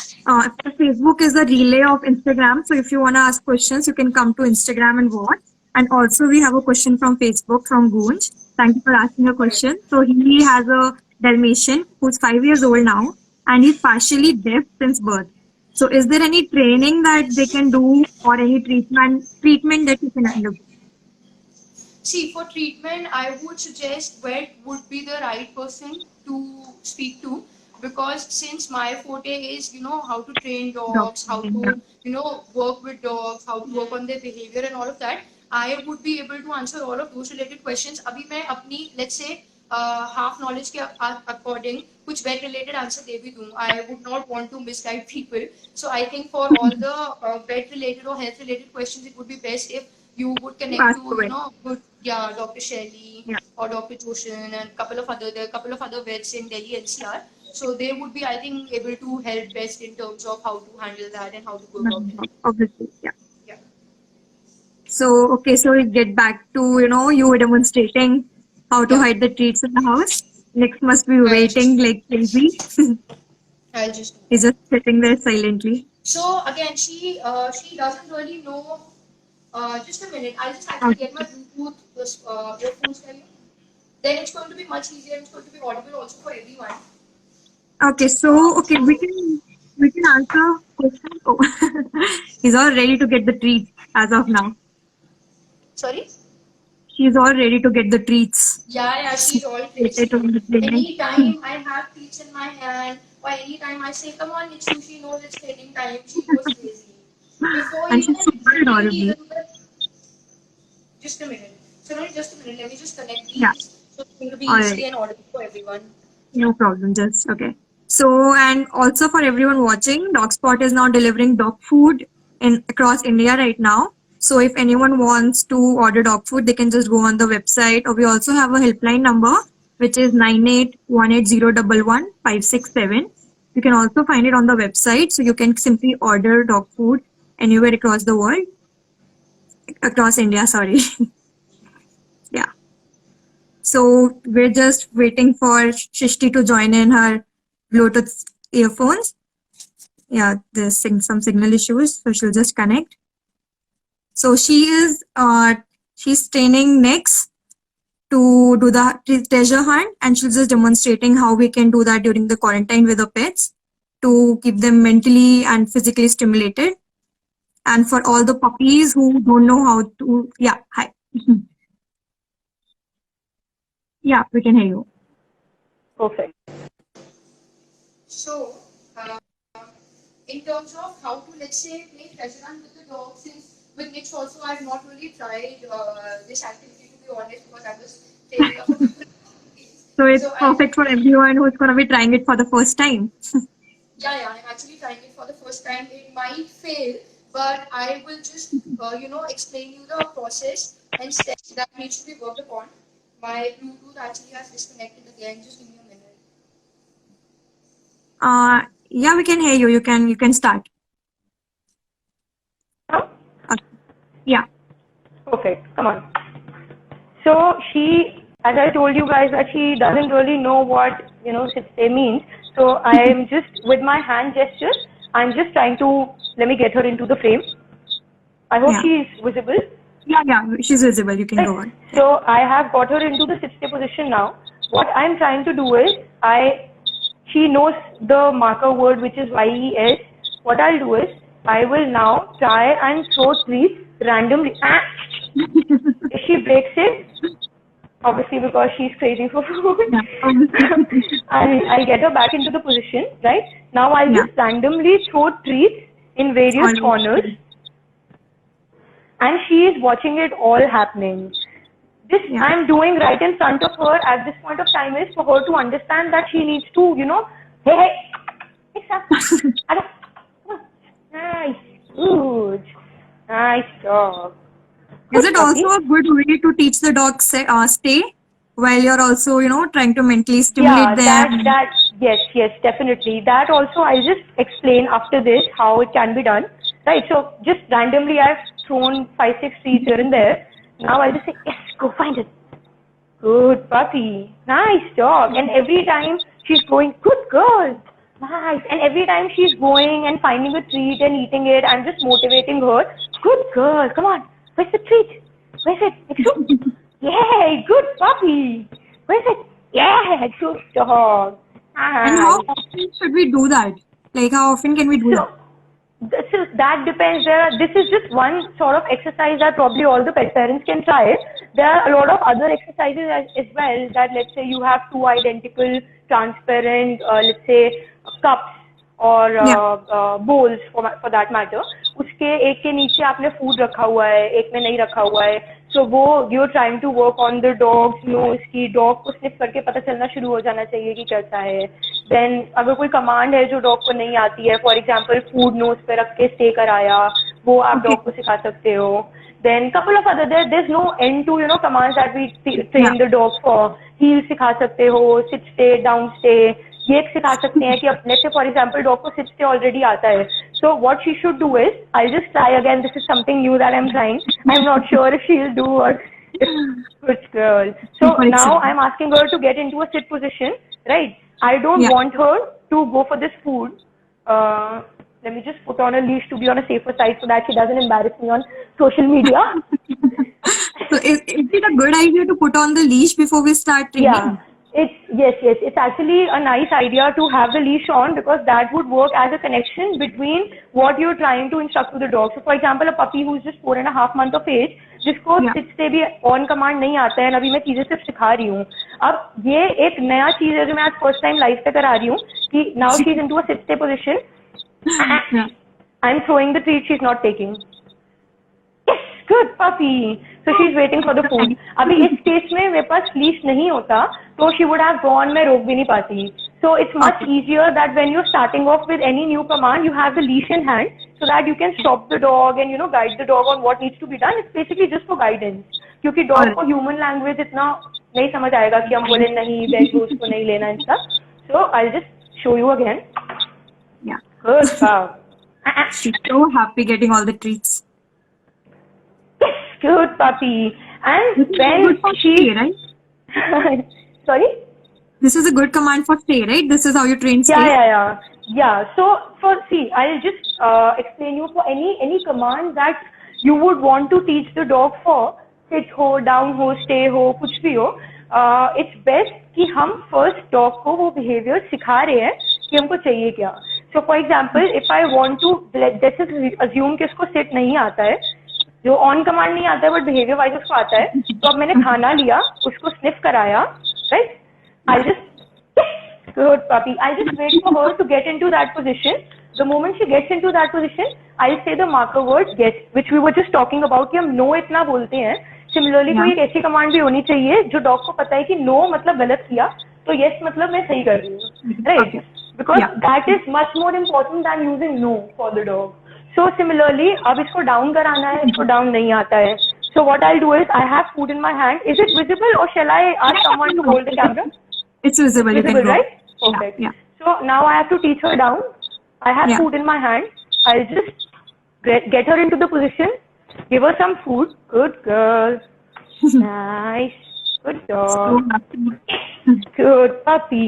Facebook is the relay of Instagram. So if you want to ask questions, you can come to Instagram and watch. And also we have a question from Facebook from Gunj. Thank you for asking a question. So he has a Dalmatian who's 5 years old now, and he's partially deaf since birth. So is there any training that they can do, or any treatment that he can undergo? See, for treatment, I would suggest vet would be the right person to speak to, because since my forte is, how to train Dog dogs, how training, yeah. to, work with dogs, how to work on their behavior and all of that, I would be able to answer all of those related questions. अभी मैं अपनी let's say half knowledge के according कुछ vet related answer दे भी दूँ. I would not want to misguide people. So I think for all the vet related or health related questions, it would be best if you would connect Ask to, for it. good, yeah, Dr. Shelley Yeah. or Dr. Joshan and there are a couple of other vets in Delhi NCR. So they would be, I think, able to help best in terms of how to handle that and how to go about it. Obviously, yeah. Yeah. So, okay, so we get back to, you were demonstrating how to Yeah. hide the treats in the house. Nick must be I'll waiting just, like crazy. I'll just do He's that. just sitting there silently. So again, she doesn't really know. Just a minute. I'll just actually Okay. get my Bluetooth earphones for you. Then it's going to be much easier. It's going to be audible also for everyone. Okay, so okay, we can answer question. Oh, he's all ready to get the treats as of now. Sorry. She's all ready to get the treats. Yeah, she's all Related crazy. to the training. Anytime I have treats in my hand, or anytime I say, "Come on, Nichu," she knows it's training time. She goes crazy. Before And even she's super bringing these adorable. in the, just a minute. So no, just a minute. Let me just connect Yeah, these so it's going to be all easy right. and audible for everyone. No problem. Just okay. So, and also for everyone watching, DogSpot is now delivering dog food in across India right now. So, if anyone wants to order dog food, they can just go on the website. Or we also have a helpline number which is 9818011567. You can also find it on the website. So you can simply order dog food anywhere across the world, across India. Sorry. Yeah. So we're just waiting for Shishti to join in her Bluetooth earphones. Yeah, there's some signal issues, so she'll just connect. So she's training next to do the treasure hunt, and she's just demonstrating how we can do that during the quarantine with the pets to keep them mentally and physically stimulated. And for all the puppies who don't know how to, yeah, hi. Yeah, we can hear you. Perfect. So, in terms of how to, let's say, play treasure hunt with the dog, since with Nix also I've not really tried this activity, to be honest, because I was taking up a couple of days. So it's So I perfect for everyone who's going to be trying it for the first time. yeah, I'm actually trying it for the first time. It might fail, but I will just, explain you the process and steps that needs to be worked upon. My Bluetooth actually has disconnected again. Just give me a minute. Yeah, we can hear you. You can start. Huh? Yeah. Perfect. Come on. So she, as I told you guys, that she doesn't really know what Sitse means. So I am just with my hand gestures. I'm just trying to let me get her into the frame. I hope Yeah. she is visible. Yeah, she's visible. You can Right. go on. So I have got her into the Sitse position now. What I'm trying to do is she knows the marker word, which is YES. What I'll do is I will now try and throw treats randomly. If she breaks it, obviously because she's crazy for food, Yeah, obviously. I'll get her back into the position, right? Now I'll Yeah. just randomly throw treats in various All corners, and she is watching it all happening. This Yeah. I'm doing right in front of her at this point of time is for her to understand that she needs to, hey, it's up. Nice, good, nice job. Is Good it puppy. also a good way to teach the dog stay while you're also, trying to mentally stimulate Yeah, them? yes, definitely. That also I'll just explain after this how it can be done. Right, so just randomly I've thrown 5-6 treats here and there. Now I'll just say, yes, go find it. Good puppy. Nice dog. And every time she's going, good girl. Nice. And every time she's going and finding a treat and eating it, I'm just motivating her. Good girl. Come on. Where's the treat? Where's it? Niksu? Yay. Good puppy. Where's it? Yeah. Good dog. And how Nice. often should we do that? Like, how often can we do that? So that depends. This is just one sort of exercise that probably all the pet parents can try. There are a lot of other exercises as well that, let's say, you have two identical transparent, let's say, cups or Yeah. bowls for that matter. उसके एक के नीचे आपने food रखा हुआ है, एक में नहीं रखा हुआ है, सो वो you are trying to work on the dog's nose की डॉग को स्निफ करके पता चलना शुरू हो जाना चाहिए कि कैसा है. देन अगर कोई कमांड है जो डॉग को नहीं आती है, फॉर एग्जाम्पल फूड नोज पे रख के स्टे कराया, वो आप Okay. डॉग को सिखा सकते हो. Then couple of other there's no end to commands that we train the dog for. Heel सिखा सकते हो, sit stay, down stay. ये एक सिखा सकते हैं कि अब let's say for example dog को sit stay already आता है. So what she should do is, I'll just try again. This is something new that I'm trying. I'm not sure if she'll do or if good girl. So now I'm asking her to get into a sit position, right? I don't Yeah. want her to go for this food. Let me just put on a leash to be on a safer side so that she doesn't embarrass me on social media. So is it a good idea to put on the leash before we start training? Yeah, yes. It's actually a nice idea to have the leash on because that would work as a connection between what you're trying to instruct to the dog. So, for example, a puppy who's just 4.5 months of age, जिसको Yeah. sit से भी on command नहीं आता है, अभी मैं चीजें सिर्फ सिखा रही हूँ. अब ये एक नया चीज है जो मैं आज फर्स्ट टाइम लाइव पे करा रही हूँ कि now she's into a sit stay position. Yeah. I'm throwing the treat she's not taking. Yes, good puppy. So she's waiting for the food. अभी इस केस में मेरे पास leash नहीं होता तो she would have gone, मैं रोक भी नहीं पाती. So it's much easier that when you're starting off with any new command, you have the leash in hand so that you can stop the dog and guide the dog on what needs to be done. It's basically just for guidance. क्योंकि dog को human language इतना नहीं समझ आएगा कि हम बोले नहीं bed को उसको नहीं लेना and stuff. So I'll just show you again. Yeah. Good cow. She's so happy getting all the treats. Yes, good puppy. And This is when good for she stay, right? sorry? This is a good command for stay, right? This is how you train stay. Yeah. So I'll just explain you for any command that you would want to teach the dog for, sit हो, down हो, stay हो, कुछ भी हो. It's best कि हम first dog को वो behavior सिखा रहे हैं कि हमको चाहिए क्या. So for example, if I want to let's assume कि इसको sit नहीं आता है, जो ऑन कमांड नहीं आता है बट बिहेवियर वाइज उसको आता है, तो अब मैंने खाना लिया, उसको स्निफ कराया, right? I just good puppy, I just wait for her to get into that position. The moment she gets into that position, I say the marker word get, which we were just talking about कि हम no इतना बोलते हैं. Similarly कोई एक ऐसी command भी होनी चाहिए जो डॉग को पता है कि नो मतलब गलत किया, तो यस मतलब मैं सही कर रही हूँ, right? Because that is much more important than using no for the dog. So similarly, अब इसको डाउन कराना है, इसको डाउन नहीं आता है. So what I'll do is, I have food in my hand. Is it visible or shall I ask someone to hold the camera? It's visible. You can Visible, go. right? Perfect. Yeah. So now I have to teach her down. I have Yeah. food in my hand. I'll just get her into the position, give her some food. Good girl. Nice. Good So dog. happy. Good puppy.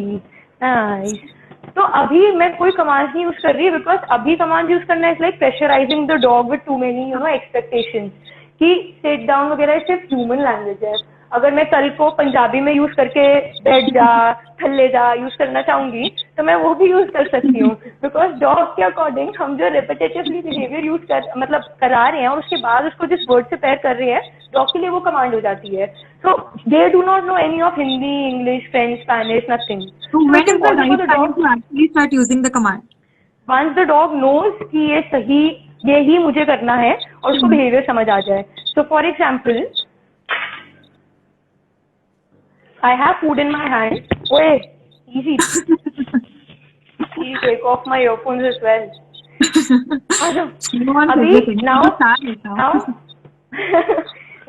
Nice. तो अभी मैं कोई command नहीं use कर रही because अभी command use करना is like pressurising the dog with two many expectations कि सिट डाउन वगैरह सिर्फ ह्यूमन लैंग्वेज है. अगर मैं कल को पंजाबी में यूज करके बैठ जा, थल्ले जा यूज करना चाहूंगी तो मैं वो भी यूज कर सकती हूँ बिकॉज डॉग के अकॉर्डिंग हम जो रिपीटेटिवली बिहेवियर यूज करा रहे हैं और उसके बाद उसको जिस वर्ड से पेयर कर रहे हैं, डॉग के लिए वो कमांड हो जाती है. So they do not know any of Hindi, English, French, Spanish, nothing. So when is the right time to actually start using the command? Once the dog knows कि ये सही, ये ही मुझे करना है और उसको बिहेवियर समझ आ जाए. So for example, I have food in my hand. Wait, easy. Please take off my earphones as well. She wants अभी everything.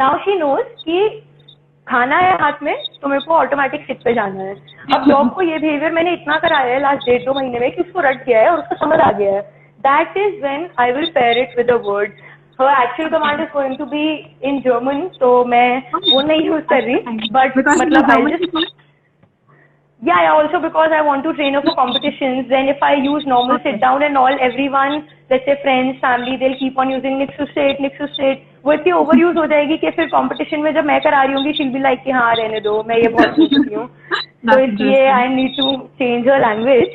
now she knows कि खाना है हाथ में तो मेरे को ऑटोमेटिक सिट पे जाना है. अब डॉग को ये बिहेवियर मैंने इतना कराया है लास्ट 1.5-2 महीने में कि उसको रट गया है और उसको समझ आ गया है. That is when I will pair it with a word. Her actual command is going to be in German, तो मैं वो नहीं यूज कर रही, बट मतलब I just yeah, also because I want to train her for competitions. Then if I use normal sit down and all, everyone, let's say friends, family, they'll keep on using next to sit. वो इतनी overuse हो जाएगी कि फिर competition में जब मैं करा रही होंगी, she'll be like कि हाँ रहने दो, मैं ये बहुत सीख चुकी हूँ. So इसलिए I need to change her language.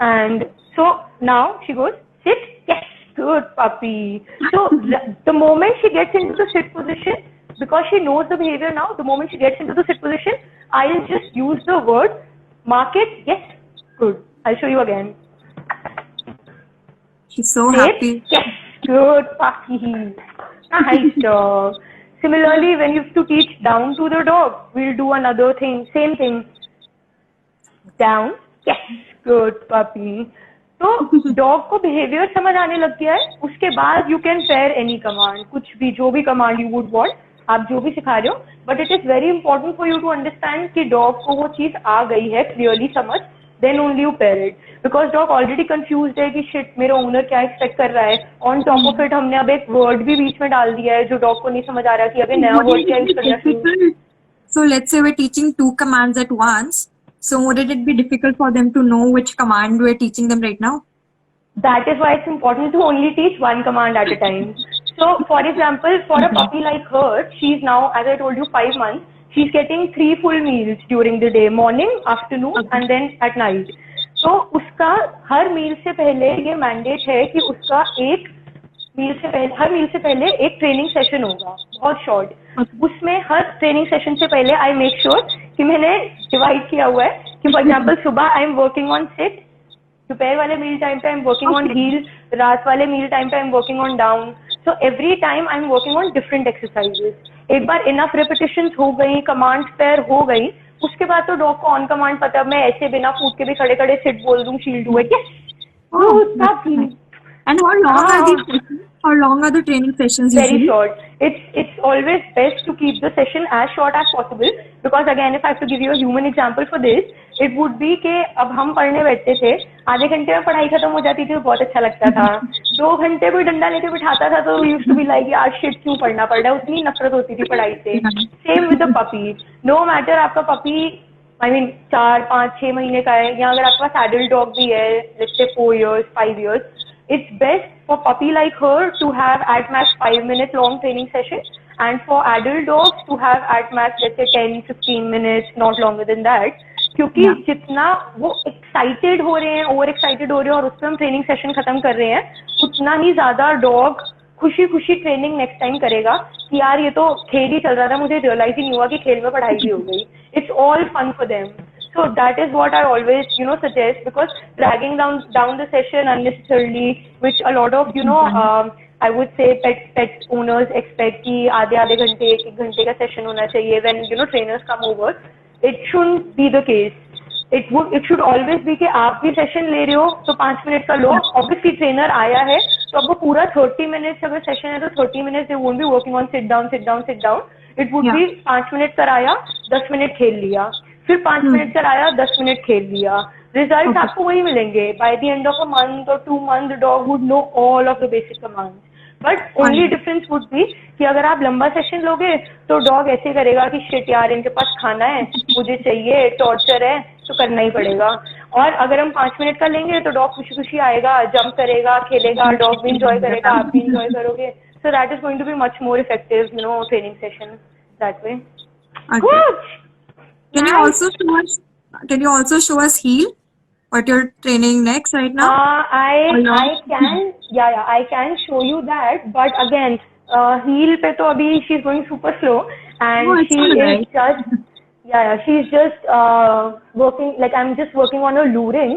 And so now she goes, sit, yes, good puppy. So the moment she gets into the sit position, because she knows the behavior now, the moment she gets into the sit position, I'll just use the word, mark it, yes, good. I'll show you again. She's so Sit, happy. yes, good puppy. Nice dog. Similarly, when you have to teach down to the dog, we'll do another thing, same thing. Down, yes, good puppy. तो dog को behaviour समझ आने लग गया है, उसके बाद you can pair any command, कुछ भी, जो भी कमांड यू वुड वांट, आप जो भी सिखा रहे हो, but it is very important for you to understand कि डॉग को वो चीज आ गई है, क्लियरली समझ, then only you pair it, because dog already confuse है कि शिट मेरा ओनर क्या एक्सपेक्ट कर रहा है, ऑन टॉप ऑफ इट हमने अब एक वर्ड भी बीच में डाल दिया है जो डॉग को नहीं समझ आ रहा कि अभी नया वर्ड क्या यूज करना चाहिए. So let's say we're teaching two commands at once. So would it be difficult for them to know which command we're teaching them right now? That is why it's important to only teach one command at a time. So, for example, for a puppy like her, she's now, as I told you, 5 months. She's getting 3 full meals during the day, morning, afternoon, and then at night. So, उसका हर मील से पहले ये mandate है कि उसका हर मील से पहले एक ट्रेनिंग सेशन होगा, बहुत शॉर्ट. उसमें हर ट्रेनिंग सेशन से पहले आई मेक श्योर कि मैंने डिवाइड किया हुआ है कि फॉर एग्जाम्पल सुबह I am working on sit, दोपहर वाले मील टाइम पे I am working on heel, रात वाले मील टाइम पे I am working on down. So every time I am working on different exercises. एक बार इनफ रिपीटिशंस हो गई, कमांड पेयर हो गई, उसके बाद तो डॉग को ऑन कमांड पता, मैं ऐसे बिना फूट के भी खड़े खड़े सिट बोल दूं, शील do it. And how long are these sessions? How long are the training sessions Very usually? short. It's always best to keep the session as short as possible, because again, if I have to give you a human example for this, it would be कि अब हम पढ़ने बैठते थे, आधे घंटे में पढ़ाई खत्म हो जाती थी तो बहुत अच्छा लगता था. 2 घंटे कोई डंडा लेके बिठाता था तो यूज्ड टू बी लाइक यार शिट क्यों पढ़ना पड़ रहा है, उतनी नफरत होती थी पढ़ाई से. Same with the puppy. No matter आपका पपी आई मीन 4, 5, 6 महीने का है, या अगर आपके पास एडल्ट डॉग भी है, let's say 4 years, 5 years, it's best for puppy like her to have at max 5-minute long training session, and for adult dogs to have at max let's say 10-15 minutes, not longer than that. क्योंकि जितना वो excited हो रहे हैं, over excited हो रहे हैं और उसमें हम ट्रेनिंग सेशन खत्म कर रहे हैं, उतना ही ज्यादा डॉग खुशी खुशी ट्रेनिंग नेक्स्ट टाइम करेगा कि यार ये तो खेल ही चल रहा था, मुझे रियलाइज ही नहीं हुआ कि खेल में पढ़ाई भी हो गई. It's all fun for them. So that is what I always, suggest, because dragging down the session unnecessarily, which a lot of, I would say pet owners expect कि आधे घंटे, 1 घंटे का session होना चाहिए when, trainers come over. It shouldn't be the case. It should always be कि आप भी session ले रहे हो तो 5 मिनट का लो. Obviously trainer आया है तो अब वो पूरा 30 minutes अगर session है तो 30 minutes they won't be working on sit down. It would be 5 minute कराया, 10 मिनट खेल लिया, फिर 5 मिनट कराया, 10 मिनट खेल लिया. रिजल्ट आपको वही मिलेंगे. By the end of a month और 2 months the dog would know all of the basic commands. But only difference would be कि अगर आप लंबा सेशन लोगे तो डॉग ऐसे करेगा कि शिट यार इनके पास खाना है, मुझे चाहिए, टॉर्चर है, तो करना ही पड़ेगा. और अगर हम 5 मिनट का लेंगे तो डॉग खुशी खुशी आएगा, जंप करेगा, खेलेगा, डॉग भी इंजॉय करेगा, आप भी इंजॉय करोगे. So that is going to be much more effective, training session that way. Good. Can you also show us heel? What you're training next right now? I can show you that, but again, heel पे तो अभी she's going super slow, and she's just working, like I'm just working on her luring.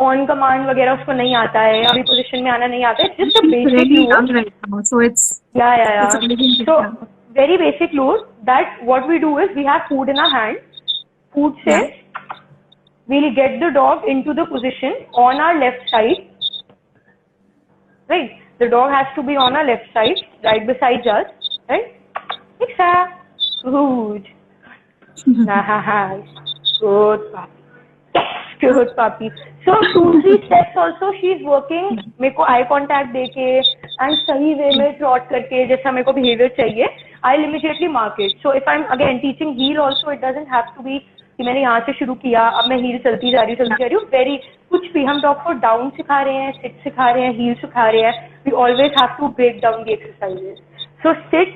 On command वगैरह उसको नहीं आता है, अभी position में आना नहीं आता है. Just a basic lure. Right now, so it's So very basic lure. That what we do is we have food in our hand. Food says we'll get the dog into the position on our left side. Right? The dog has to be on our left side, right beside us. Right? Good. Nice. Good puppy. Good puppy. So 2-3 steps also she's working. मेरे को eye contact देके and सही way में trot करके जैसा मेरे को behavior चाहिए, I'll immediately mark it. So if I'm again teaching heel also, it doesn't have to be कि मैंने यहाँ से शुरू किया, अब मैं heel चलती जा रही हूँ. Very कुछ भी हम dog को down सिखा रहे हैं, sit सिखा रहे हैं, heel सिखा रहे हैं. We always have to break down the exercises. So sit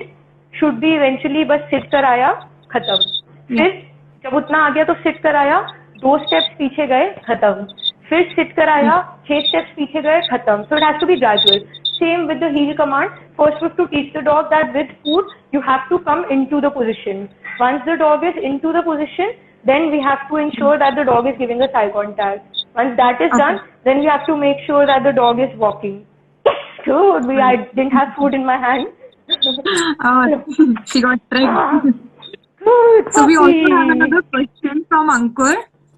should be eventually बस sit कराया, खत्म. फिर जब उतना आ गया तो sit कराया, 2 steps पीछे गए, खत्म. फिर sit कराया, 6 steps पीछे गए, खत्म. So it has to be gradual. Same with the heel command. First we have to teach the dog that with food you have to come into the position. Once the dog is into the position, then we have to ensure that the dog is giving us eye contact. Once that is done, then we have to make sure that the dog is walking. Yes, food. I didn't have food in my hand. She got Ah, tricked. good So we also have puppy. another question from Ankur,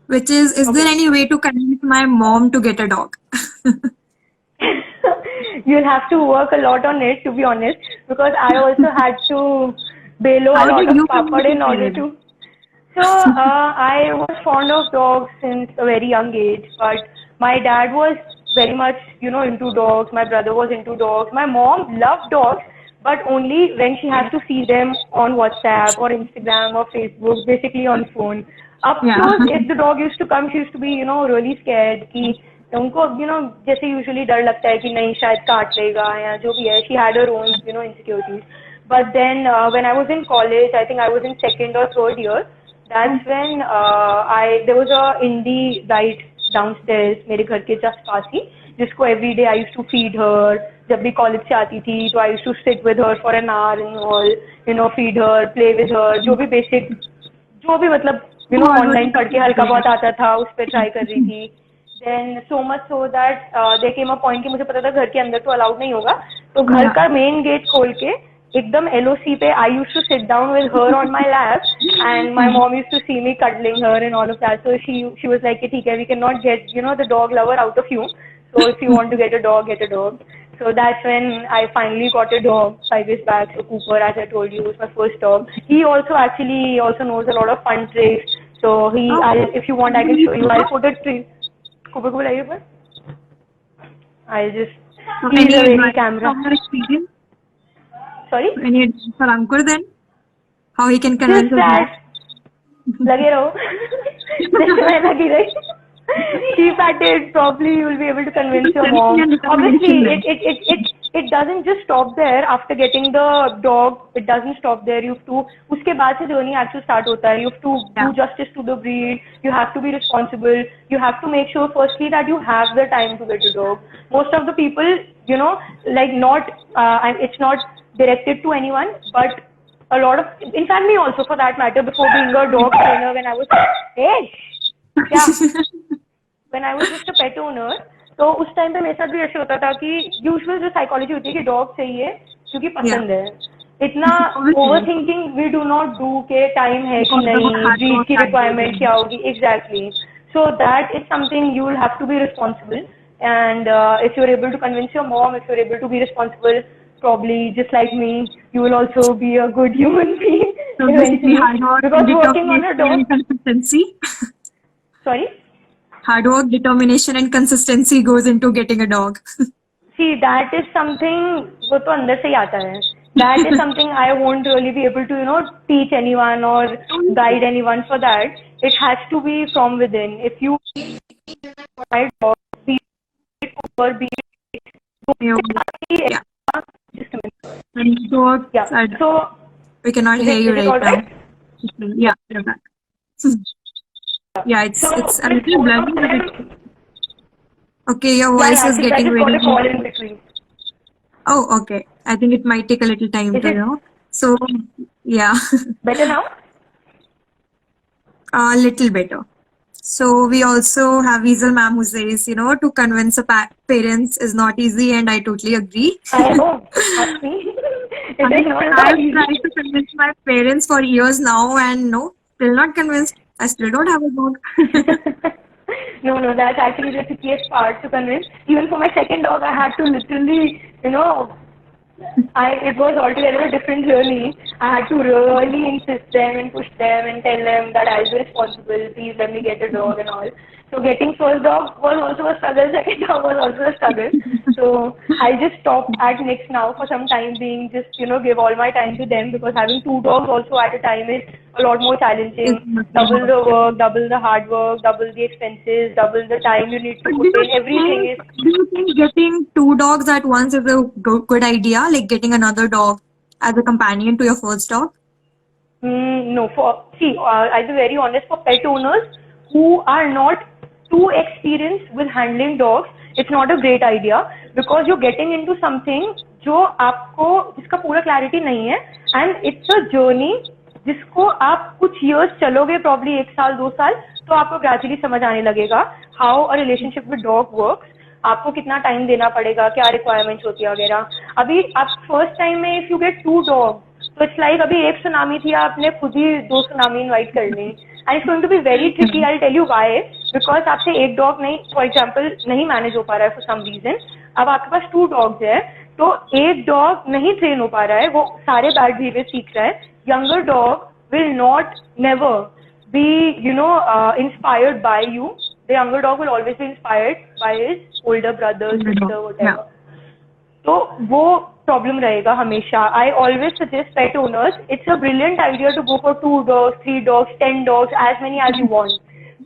which is there Okay. any way to convince my mom to get a dog? You'll have to work a lot on it, to be honest, because I also had to bellow a How lot did of you convince papad your in order parents? to. So I was fond of dogs since a very young age, but my dad was very much, into dogs. My brother was into dogs. My mom loved dogs, but only when she has to see them on WhatsApp or Instagram or Facebook, basically on phone. Up Yeah. close, if the dog used to come, she used to be, really scared कि उनको जैसे usually डर लगता है कि नहीं शायद काट लेगा या जो भी है. She had her own insecurities. But then when I was in college, I think I was in second or third year, that's when there was a indie guide downstairs मेरे घर के just पास ही, जिसको every day I used to feed her. जब भी college से आती थी तो I used to sit with her for an hour and all, feed her, play with her, जो भी basic, जो भी मतलब ऑनलाइन पढ़ के हल्का बहुत आता था उस पर ट्राई कर रही थी. Then so much so that there came a point कि मुझे पता था घर के अंदर तो अलाउड नहीं होगा, तो घर Yeah. का मेन गेट खोल के एकदम एलओसी पे I used to sit down with her on my lap and my mom used to see me cuddling her and all of that. So she was like ठीक है, we cannot get the dog lover out of you, so if you want to get a dog, get a dog. So that's when I finally got a dog 5 years back. So Cooper, as I told you, was my first dog. He also knows a lot of fun tricks. So if you want, I can show you. I'll put a tree. Cooper, को बुलाइए पर. I'll just. So He's any a very advice camera. from your experience? Sorry. Any advice for Ankur then? How he can Just convince his mom? that. लगे रहो. जैसे मैं लगी रही. Keep at it. Probably you will be able to convince your mom. Obviously, it doesn't just stop there. After getting the dog, it doesn't stop there. You have to. उसके बाद से journey actually start होता है. You have to do Yeah. justice to the breed. You have to be responsible. You have to make sure firstly that you have the time to get a dog. Most of the people, like not. It's not directed to anyone, but a lot of. In fact, me also for that matter. Before being a dog trainer, when I was. Hey. Yeah. When I was just a pet owner, तो उस time पे मेरे साथ भी ऐसे होता था कि यूजुअल जो साइकोलॉजी होती है कि डॉग चाहिए क्योंकि पसंद है. इतना Obviously. Overthinking we do not do के टाइम है कि Because of नहीं, hard ब्रीड work की and रिक्वायरमेंट everything. क्या होगी. Exactly. So that is something you will have to be responsible. And if you're able to convince your mom, if you're able to be responsible, probably just like me, you will also be a good human being So basically eventually. hard work, Because working on a determination and dog. consistency. Sorry. Hard work, determination and consistency goes into getting a dog. See, that is something वो तो अंदर से ही आता है. That is something I won't really be able to teach anyone or guide anyone for that. It has to be from within. If you my dog, be it Cooper, be it Yeah. just a minute. And so, Yeah. So we cannot hear you is it all right right? now. Yeah, you're back. Yeah, it's So a little blurry, but it's okay. Your yeah, voice is actually, I getting just got very. a call in between. Oh, okay. I think it might take a little time Is to it So, yeah, better now? a little better. So we also have Weasel ma'am who says, to convince a parents is not easy, and I totally agree. I know. Ask me. It is not that I've easy. tried to convince my parents for years now, and no, still not convinced. I still don't have a dog. No, that's actually the trickiest part to convince. Even for my second dog, I had to literally, it was altogether a different journey. I had to really insist them and push them and tell them that I'll be responsible, please let me get a dog and all. So getting first dog was also a struggle, second dog was also a struggle. So I just stopped at Nix now for some time being, just, give all my time to them, because having two dogs also at a time is a lot more challenging. Double the work, double the hard work, double the expenses, double the time you need to put in. Everything is. Do you think getting two dogs at once is a good idea? Like getting another dog as a companion to your first dog? No, I'll be very honest, for pet owners who are not too experienced with handling dogs, it's not a great idea, because you're getting into something जिसका पूरा clarity नहीं है, and it's a journey जिसको आप कुछ years चलोगे, probably 1 साल 2 साल, तो आपको gradually समझ आने लगेगा how a relationship with dog works. आपको कितना टाइम देना पड़ेगा, क्या रिक्वायरमेंट्स होती है वगैरह. अभी आप फर्स्ट टाइम में इफ यू गेट 2 dogs, तो इट्स लाइक अभी एक सुनामी थी, आपने खुद ही 2 सुनामी इनवाइट कर ली. And it's going to be very tricky. I tell you why. Because आपसे एक डॉग नहीं, फॉर एग्जाम्पल नहीं मैनेज हो पा रहा है फॉर सम रीजन. अब आपके पास 2 dogs है, तो एक डॉग नहीं ट्रेन हो पा रहा है, वो सारे बैड बिहेवियर सीख रहा है. Younger dog will not never be inspired by you. The younger dog will always be inspired by his older brother, sister, whatever. तो वो प्रॉब्लम रहेगा हमेशा. I always suggest pet owners, it's a brilliant idea to go for 2 dogs, 3 dogs, 10 dogs, as many as you want.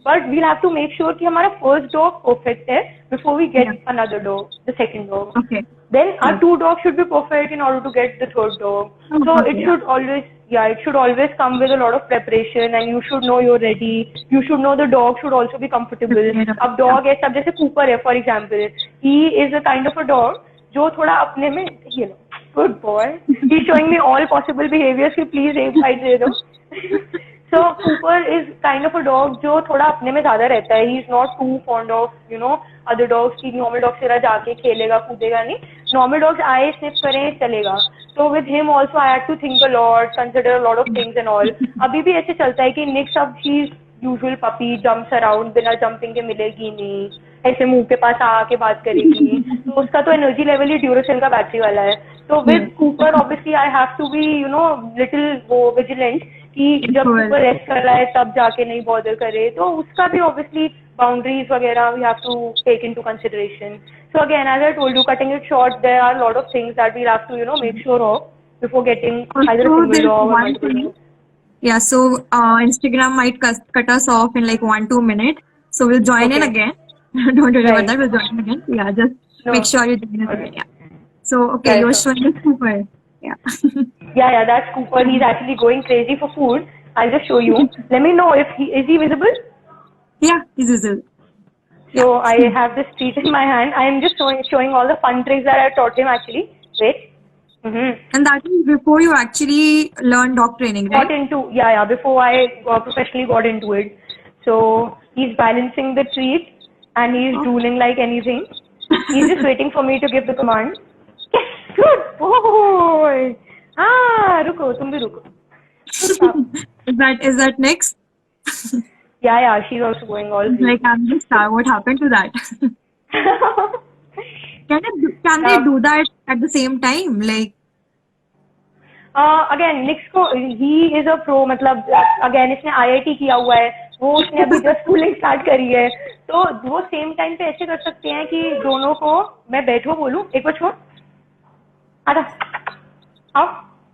But we'll have to make sure कि हमारा first dog perfect है before we get another dog, the second dog. Okay. Then our 2 dogs should be perfect in order to get the third dog. So it should always, it should always come with a lot of preparation, and you should know you're ready. You should know the dog should also be comfortable. अब dog है, सब जैसे Cooper है for example, he is a kind of a dog जो थोड़ा अपने में, good boy, he's showing me all possible behaviors कि please एक bite दे दो. So Cooper is kind of a dog जो थोड़ा अपने में ज्यादा रहता है. He is not too fond of other dogs की. normal dog से जाके खेलेगा कूदेगा नहीं. Normal dogs आए sniff करें चलेगा. So with him also I had to think a lot, consider a lot of things and all. अभी भी ऐसे चलता है कि Nix अब she's usual puppy, jumps around, बिना jumping के मिलेगी नहीं, ऐसे मुंह के पास आके बात करेगी. तो उसका तो एनर्जी लेवल ही ड्यूरोसेल का बैटरी वाला है. तो with Cooper obviously I have to be little वो विजिलेंट कि जब कूपर रेस्ट कर रहा है तब जाके नहीं बॉदर करे. तो उसका भी ऑब्वियसली बाउंड्रीज वगैरह we have to take into consideration. So again, as I told you, cutting it short, there are a lot of things that we'll have to make sure of before getting either a Also, single there's dog or one multiple thing. dogs. Yeah, so Instagram might cut us off in like 1-2 minutes. So we'll join in Okay. again. Don't worry about Right. that. We'll join in again. Yeah, just No. make sure you join in again. Yeah. So okay, Right, you're sure. showing the Cooper. Yeah. Yeah, that's Cooper. He's actually going crazy for food. I'll just show you. Let me know if is he visible? Yeah, he's visible. So I have this treat in my hand. I am just showing all the fun tricks that I taught him actually. Wait. And that is before you actually learn dog training, right? Got into before I professionally got into it. So he's balancing the treat and he's drooling like anything. He's just waiting for me to give the command. Yes, good boy. रुको, तुम भी रुको. Is that next? Yeah, she's also going all. Like I'm just what happened to that? Can they do that at the same time? Like Again, Nix को he is a pro. मतलब again इसने IIT किया हुआ है, वो उसने अभी just schooling start करी है. तो वो सेम टाइम पे ऐसे कर सकते हैं कि दोनों को मैं बैठो बोलूं, एक बार छोड़, आजा, आओ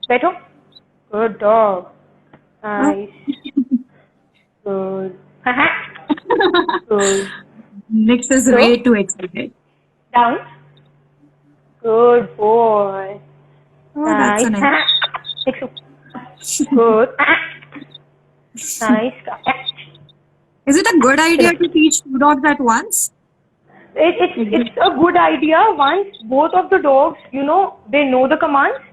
बैठो. Good dog. Nice. Good. Good. Nix is way too excited. Down. Good boy. Oh, that's so nice. Good. Nice. Is it a good idea to teach 2 dogs at once? It's a good idea once both of the dogs, they know the commands.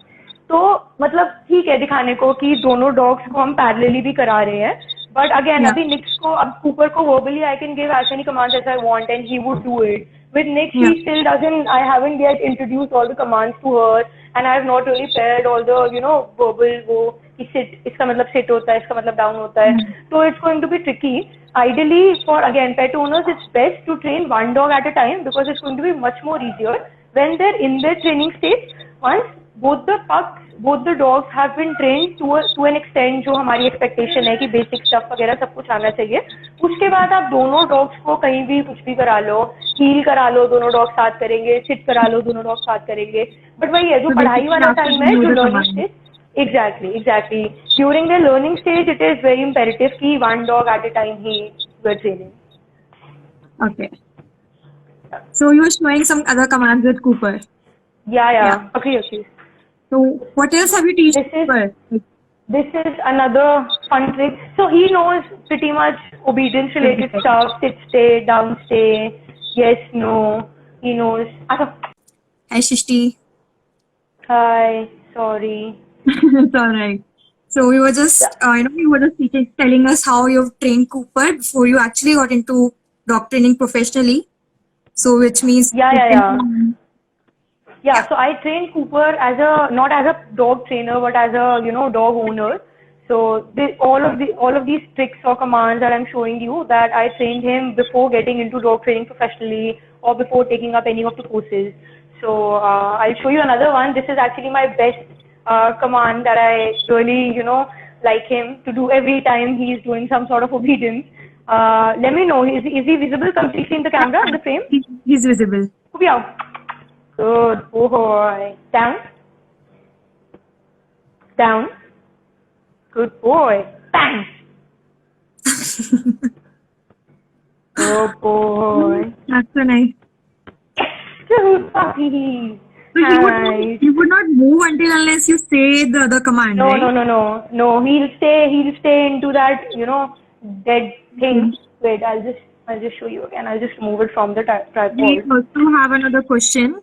तो मतलब ठीक है दिखाने को कि दोनों dogs को हम पैरेलली भी करा रहे हैं. बट अगेन अभी निक्स को, अब कूपर को verbally I can give as many commands as I want and he would do it. With Nick, she still doesn't. I haven't yet introduced all the commands to her, and I have not really paired all the verbal वो कि sit, इसका मतलब sit होता है, इसका मतलब down होता है. So it's going to be tricky. Ideally, for again pet owners, it's best to train one dog at a time because it's going to be much more easier when they're in their training stage. Once both the dogs have been trained to an extent जो हमारी expectation है कि basic stuff वगैरह सब कुछ आना चाहिए. उसके बाद आप दोनों dogs को कहीं भी कुछ भी करा लो, heel करा लो, दोनों dogs साथ करेंगे, sit करा लो, दोनों dogs साथ करेंगे. बट वही है जो पढ़ाई वाला टाइम है, जो learning stage. Exactly. During the learning stage, it is very imperative कि one dog at a time he we're training. Okay. So you were showing some other commands with Cooper. Yeah. Okay. So what else have you taught Cooper? This is another fun trick. So he knows pretty much obedience related stuff. Sit, stay, down, stay, yes, no. He knows. Hi Shishti. Hi, sorry. It's alright. So we were just, you were just telling us how you've trained Cooper before you actually got into dog training professionally. So which means Yeah. Yeah, so I trained Cooper as a not as a dog trainer, but as a dog owner. So all of these tricks or commands that I'm showing you, that I trained him before getting into dog training professionally or before taking up any of the courses. So I'll show you another one. This is actually my best command that I really like him to do every time he's doing some sort of obedience. Let me know. Is he visible completely in the camera in the frame? he's visible. Yeah. Good boy. Down. Down. Good boy. Bang. Good boy. That's so nice. Good puppy. So Nice. he would not move unless you say the other command, No, right? no. He'll stay into that, dead thing. Wait, I'll just show you again. I'll just move it from the We tripod. also have another question.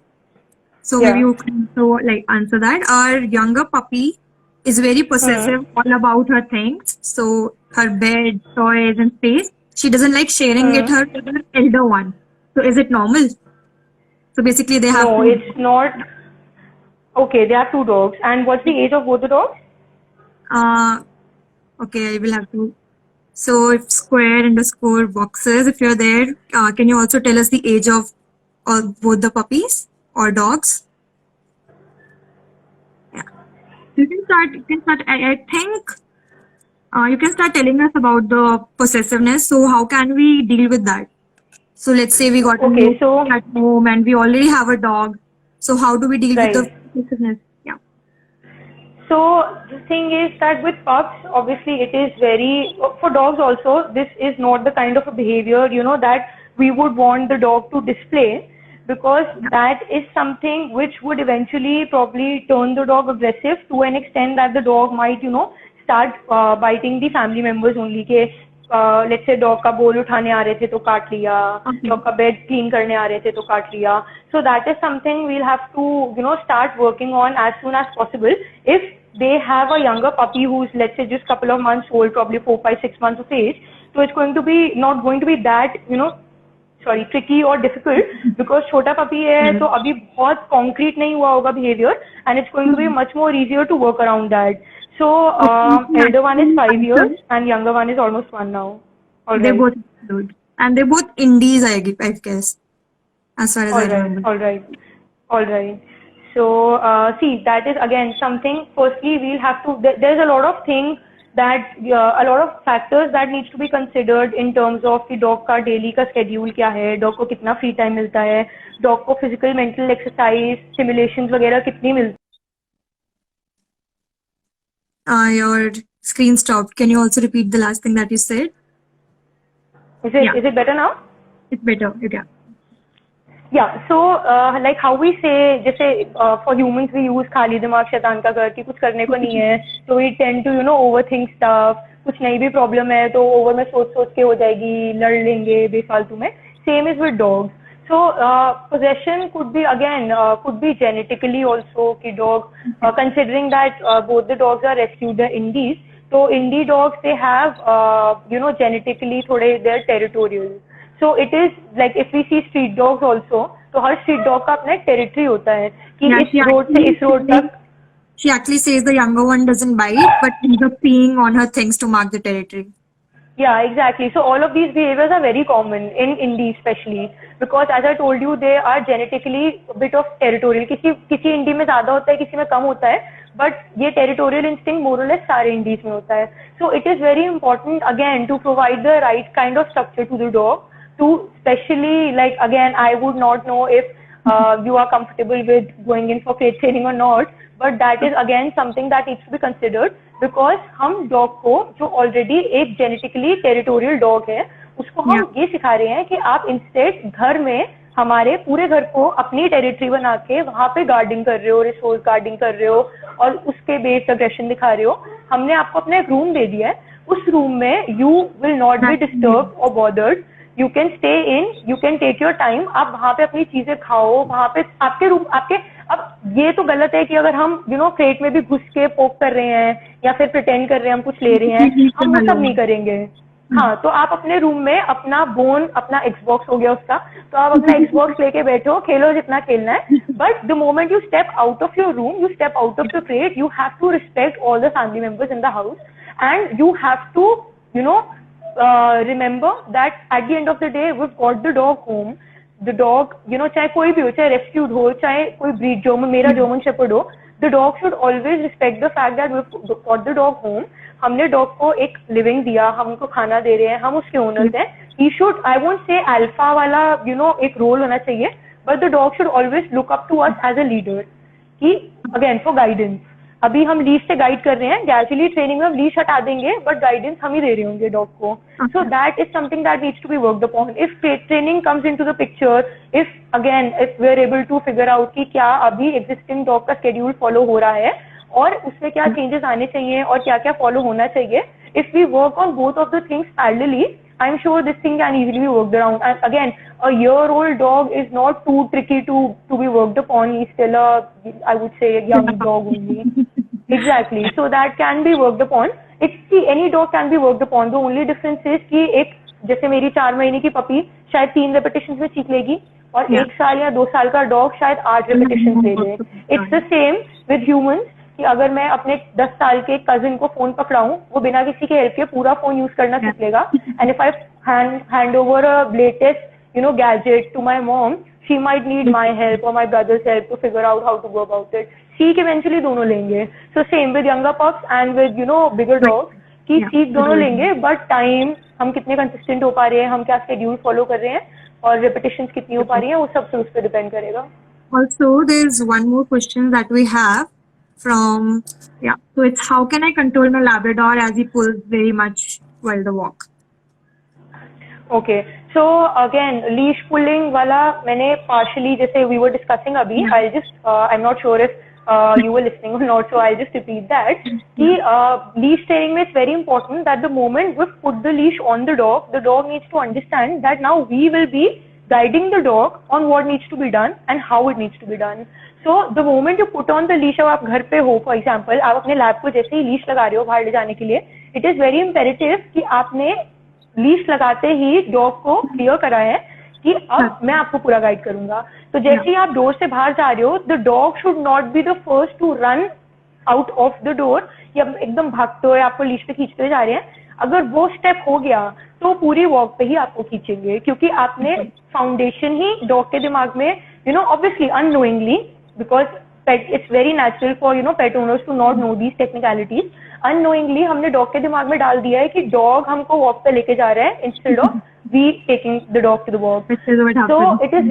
So Yeah. maybe you can answer that. Our younger puppy is very possessive all about her things. So her bed, toys, and space. She doesn't like sharing it her with her elder one. So is it normal? So basically they have No, to. it's not. Okay, they have two dogs. And what's the age of both the dogs? Okay, I will have to. So if square underscore boxes, if you're there, can you also tell us the age of both the puppies or dogs? Yeah. You can start. I think you can start telling us about the possessiveness. So how can we deal with that? So let's say we got a Okay, new so at home and we already have a dog. So how do we deal with the right. possessiveness? Yeah. So the thing is that with pups, obviously it is very, for dogs also, this is not the kind of a behavior, that we would want the dog to display, because that is something which would eventually probably turn the dog aggressive to an extent that the dog might, start biting the family members only. के let's say dog का बोल उठाने आ रहे थे तो काट लिया, dog का bed clean करने आ रहे थे तो काट लिया. So that is something we'll have to start working on as soon as possible. If they have a younger puppy who's, let's say, just couple of months old, probably 4, 5, 6 months of age, so it's going to be not going to be that tricky or difficult, because छोटा puppy है तो अभी बहुत concrete नहीं हुआ होगा behavior, and it's going to be much more easier to work around that. So elder one is 5 years and younger one is almost 1 now. All They're right. both good. And they're both indies, I guess, as far as I remember. All right. So see, that is again something. Firstly, we'll have to. There's a lot of things that a lot of factors that needs to be considered in terms of the dog का daily का schedule क्या है, dog को कितना free time मिलता है, dog को physical, mental exercise, stimulations वगैरह कितनी मिलती. Your screen stopped. Can you also repeat the last thing that you said? Is it better now? It's better. Yeah. Yeah, so like how we say, जैसे for humans we use खाली दिमाग शैतान का घर, कि कुछ करने को नहीं है, so we tend to overthink stuff. कुछ नहीं भी problem है तो over में सोच के हो जाएगी, लड़ लेंगे बेफालतू में. Same is with dogs. So possession could be again could be genetically also कि dog considering that both the dogs are rescued, the indies. So indie dogs, they have genetically थोड़े they're territorial. So it is like if we see street dogs also, तो हर street dog का अपना territory होता है कि इस road से इस road तक. She actually says the younger one doesn't bite, but ends up peeing on her things to mark the territory. Yeah, exactly. So all of these behaviors are very common in Indie especially, because as I told you, they are genetically a bit of territorial. किसी Indie में ज़्यादा होता है, किसी में कम होता है, but ये territorial instinct more or less सारे Indies में होता है. So it is very important again to provide the right kind of structure to the dog. To especially, like again, I would not know if you are comfortable with going in for crate training or not, but that is again something that needs to be considered, because हम dog को जो already एक genetically territorial dog है, उसको हम ये सिखा रहे हैं कि आप instead घर में हमारे पूरे घर को अपनी टेरिटरी बना के वहाँ पे गार्डिंग कर रहे हो, रिसोर्स गार्डिंग कर रहे हो और उसके बेस्ड अग्रेशन दिखा रहे हो. हमने आपको अपना एक रूम दे दिया है, उस रूम में you will not be disturb और bothered. You can stay in, you can take your time. आप वहाँ पे अपनी चीजें खाओ, वहाँ पे आपके रूम आपके. अब ये तो गलत है कि अगर हम क्रेट में भी घुस के पोक कर रहे हैं या फिर प्रिटेंड कर रहे हैं हम कुछ ले रहे हैं, हम वो सब नहीं करेंगे. हाँ, तो आप अपने रूम में अपना बोन, अपना एक्सबॉक्स हो गया उसका, तो आप अपना एक्सबॉक्स लेके बैठो, खेलो जितना खेलना है. But the moment you step out of your room, you step out of the crate, you have to respect all the family members in the house, and you have to, remember that at the end of the day, we've got the dog home. The dog, चाहे कोई भी हो, चाहे rescued हो, चाहे कोई breed जो मेरा जर्मन शेपर्ड हो, the dog should always respect the fact that we've got the dog home. हमने डॉग को एक लिविंग दिया, हम उनको खाना दे रहे हैं, हम उसके ओनर्स हैं. He should, I won't say alpha वाला, एक रोल होना चाहिए, but the dog should always look up to us as a leader. कि अगेन फॉर गाइडेंस, अभी हम लीज से गाइड कर रहे हैं, ग्रेजुअली ट्रेनिंग में हम लीज हटा देंगे, बट गाइडेंस हम ही दे रहे होंगे डॉग को. So that is something that needs to be worked upon. If training comes into the picture, if we are able to figure out कि क्या अभी एग्जिस्टिंग डॉग का शेड्यूल फॉलो हो रहा है और उसमें क्या चेंजेस आने चाहिए और क्या क्या फॉलो होना चाहिए, if we work on both of the things parallelly, I'm sure this thing can easily be worked around. And again, a year-old dog is not too tricky to be worked upon. He's still I would say, a young dog only. Exactly. So that can be worked upon. Any dog can be worked upon. The only difference is कि जैसे मेरी 4 महीने की puppy शायद 3 repetitions में सीख लेगी और 1 साल या 2 साल का डॉग शायद 8 repetitions ले ले. It's the same with humans. कि अगर मैं अपने 10 साल के कजिन को फोन पकड़ाऊं, वो बिना किसी के हेल्प के पूरा फोन यूज करना सीख लेगा. And if I hand over a latest gadget to my mom, she might need my help और my brothers help to figure out how to go about it. सीख इवेंचुअली दोनों लेंगे. So same with younger pups and with bigger dogs, कि सीख दोनों लेंगे, but time, हम कितने कंसिस्टेंट हो पा रहे हैं, हम क्या शेड्यूल फॉलो कर रहे हैं और रिपीटिशंस कितनी हो पा रही है, वो सब उस पर डिपेंड करेगा. Also, there's one more question that we have from, so it's how can I control my Labrador as he pulls very much while the walk? Okay, so again, leash pulling वाला मैंने partially, जैसे we were discussing अभी, I'll just, I'm not sure if you were listening or not, so I'll just repeat that. कि leash training में it's very important that the moment we put the leash on the dog needs to understand that now we will be guiding the dog on what needs to be done and how it needs to be done. So the moment you put on the leash, अब आप घर पे हो, for example, आप अपने lab को जैसे ही leash लगा रहे हो बाहर ले जाने के लिए, it is very imperative कि आपने लीश लगाते ही डॉग को क्लियर करा है कि अब मैं आपको पूरा गाइड करूंगा. तो जैसे ही आप डोर से बाहर जा रहे हो, the dog should not be the first to run out of the door, या एकदम भागते हुए आपको लीश पे खींचते हुए जा रहे हैं. अगर वो स्टेप हो गया तो पूरी वॉक पे ही आपको खींचेंगे, क्योंकि आपने फाउंडेशन ही डॉग के दिमाग में, obviously unknowingly, because it's very natural for pet owners to not know these technicalities, unknowingly हमने डॉग के दिमाग में डाल दिया है कि डॉग हमको वॉक पे लेके जा रहा है instead of we taking the dog to the walk. So it is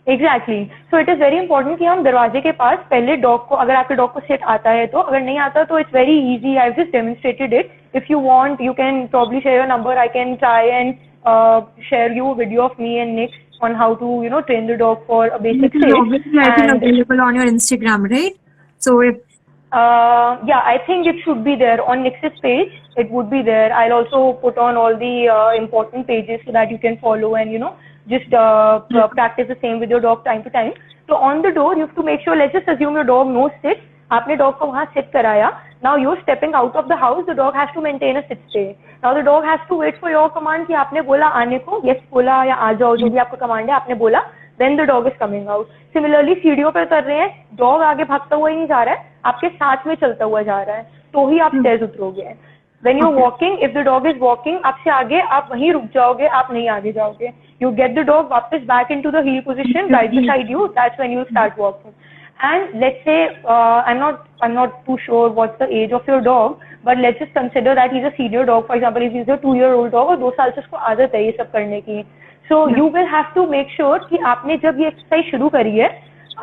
exactly, so it is very important कि हम दरवाजे के पास पहले डॉग को, अगर आपके डॉग को सिट आता है तो, अगर नहीं आता तो it's very easy, I've just demonstrated it. If you want, you can probably share your number, I can try and share you a video of me and Nick on how to train the dog for a basic sit. Obviously, I think available on your Instagram, right? So if yeah, I think it should be there on Nix's page. It would be there. I'll also put on all the important pages so that you can follow and just practice the same with your dog time to time. So on the door, you have to make sure. Let's just assume your dog knows sit. आपने dog को वहाँ seat कराया. Now you're stepping out of the house. The dog has to maintain a sit stay. Now the dog has to wait for your command कि आपने बोला आने को, yes बोला या आ जाओ, जो भी आपका कमांड है आपने बोला, then the dog is coming out. Similarly, सीढ़ियों पे उतर रहे हैं, डॉग आगे भागता हुआ ही नहीं जा रहा है, आपके साथ में चलता हुआ जा रहा है, तो ही आप stairs उतरोगे. When you're walking, if the dog is walking, आपसे आगे आप वहीं रुक जाओगे, आप नहीं आगे जाओगे. You get the dog वापस back into the heel position right beside you. That's when you start walking. And let's say I'm not too sure what's the age of your dog, but let's just consider that he's a senior dog. For example, if he's a 2-year-old dog और 2 साल से उसको आदत है ये सब करने की, so you will have to make sure कि आपने जब ये एक्सरसाइज शुरू करी है,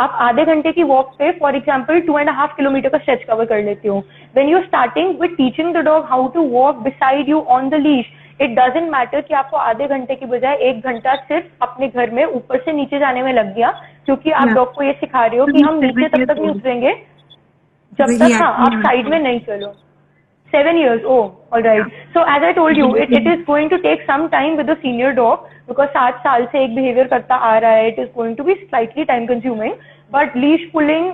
आप आधे घंटे की वॉक पे फॉर एग्जाम्पल 2.5 किलोमीटर का स्ट्रेच कवर कर लेते हो. When you're starting with teaching the dog how to walk beside you on the leash, it doesn't matter कि आपको आधे घंटे की बजाय 1 घंटा सिर्फ अपने घर में ऊपर से नीचे जाने में लग गया, क्योंकि आप डॉग को ये सिखा रहे हो कि हम नीचे तब तक नहीं उतरेंगे जब तक आप साइड में नहीं चलो. 7 years, oh, all right. So as I told you, it is going to take some time with the senior dog because 7 साल से एक behavior करता आ रहा है. It is going to be slightly time consuming, but leash pulling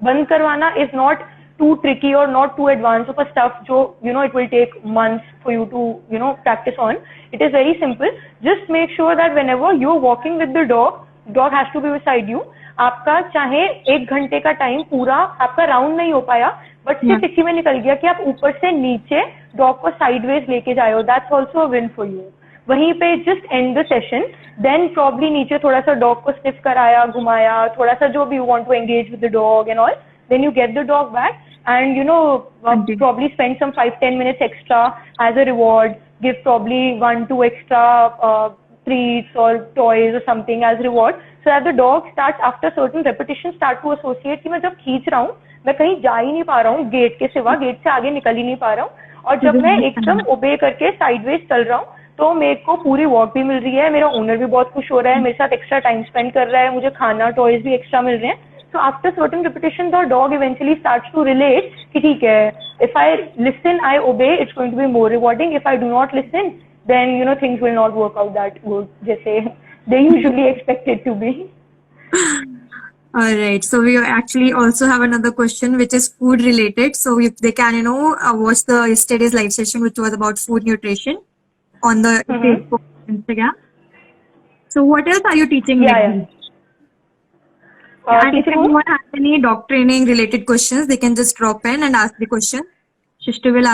बंद करवाना is not too tricky or not too advanced of a stuff जो it will take months for you to practice on. It is very simple. Just make sure that whenever you're walking with the dog has to be beside you. आपका चाहे 1 घंटे का time पूरा आपका round नहीं हो पाया, बट सिर्फ इसी में निकल गया कि आप ऊपर से नीचे डॉग को साइडवेज लेके जाए हो, that's also a win for you. वहीं पे just end the session, then probably नीचे थोड़ा सा डॉग को स्निफ कराया, घुमाया, थोड़ा सा जो भी you want to engage with the dog and all, then you get the dog back and probably spend some 5-10 minutes extra as a reward. Give probably 1-2 extra treats or toys or something as reward, so that the dog starts after certain repetitions start to associate कि मैं जब खींच रहा हूँ मैं कहीं जा ही नहीं पा रहा हूँ, गेट के सिवा गेट से आगे निकल ही नहीं पा रहा हूँ, और जब मैं एकदम ओबे करके साइडवेज चल रहा हूँ तो मेरे को पूरी वॉक भी मिल रही है, मेरा ओनर भी बहुत खुश हो रहा है, मेरे साथ एक्स्ट्रा टाइम स्पेंड कर रहा है, मुझे खाना टॉयज भी एक्स्ट्रा मिल रहे हैं. So after certain repetition, the dog eventually starts to relate कि ठीक है, if I listen, I obey, it's going to be more rewarding. If I do not listen, then things will not work out that good, जैसे they usually expect it to be. All right. So we actually also have another question which is food related. So if they can, watch the yesterday's live session which was about food nutrition on the Facebook, Instagram. So what else are you teaching? Yeah. And if anyone has any dog training related questions, they can just drop in and ask the question. Shishtu will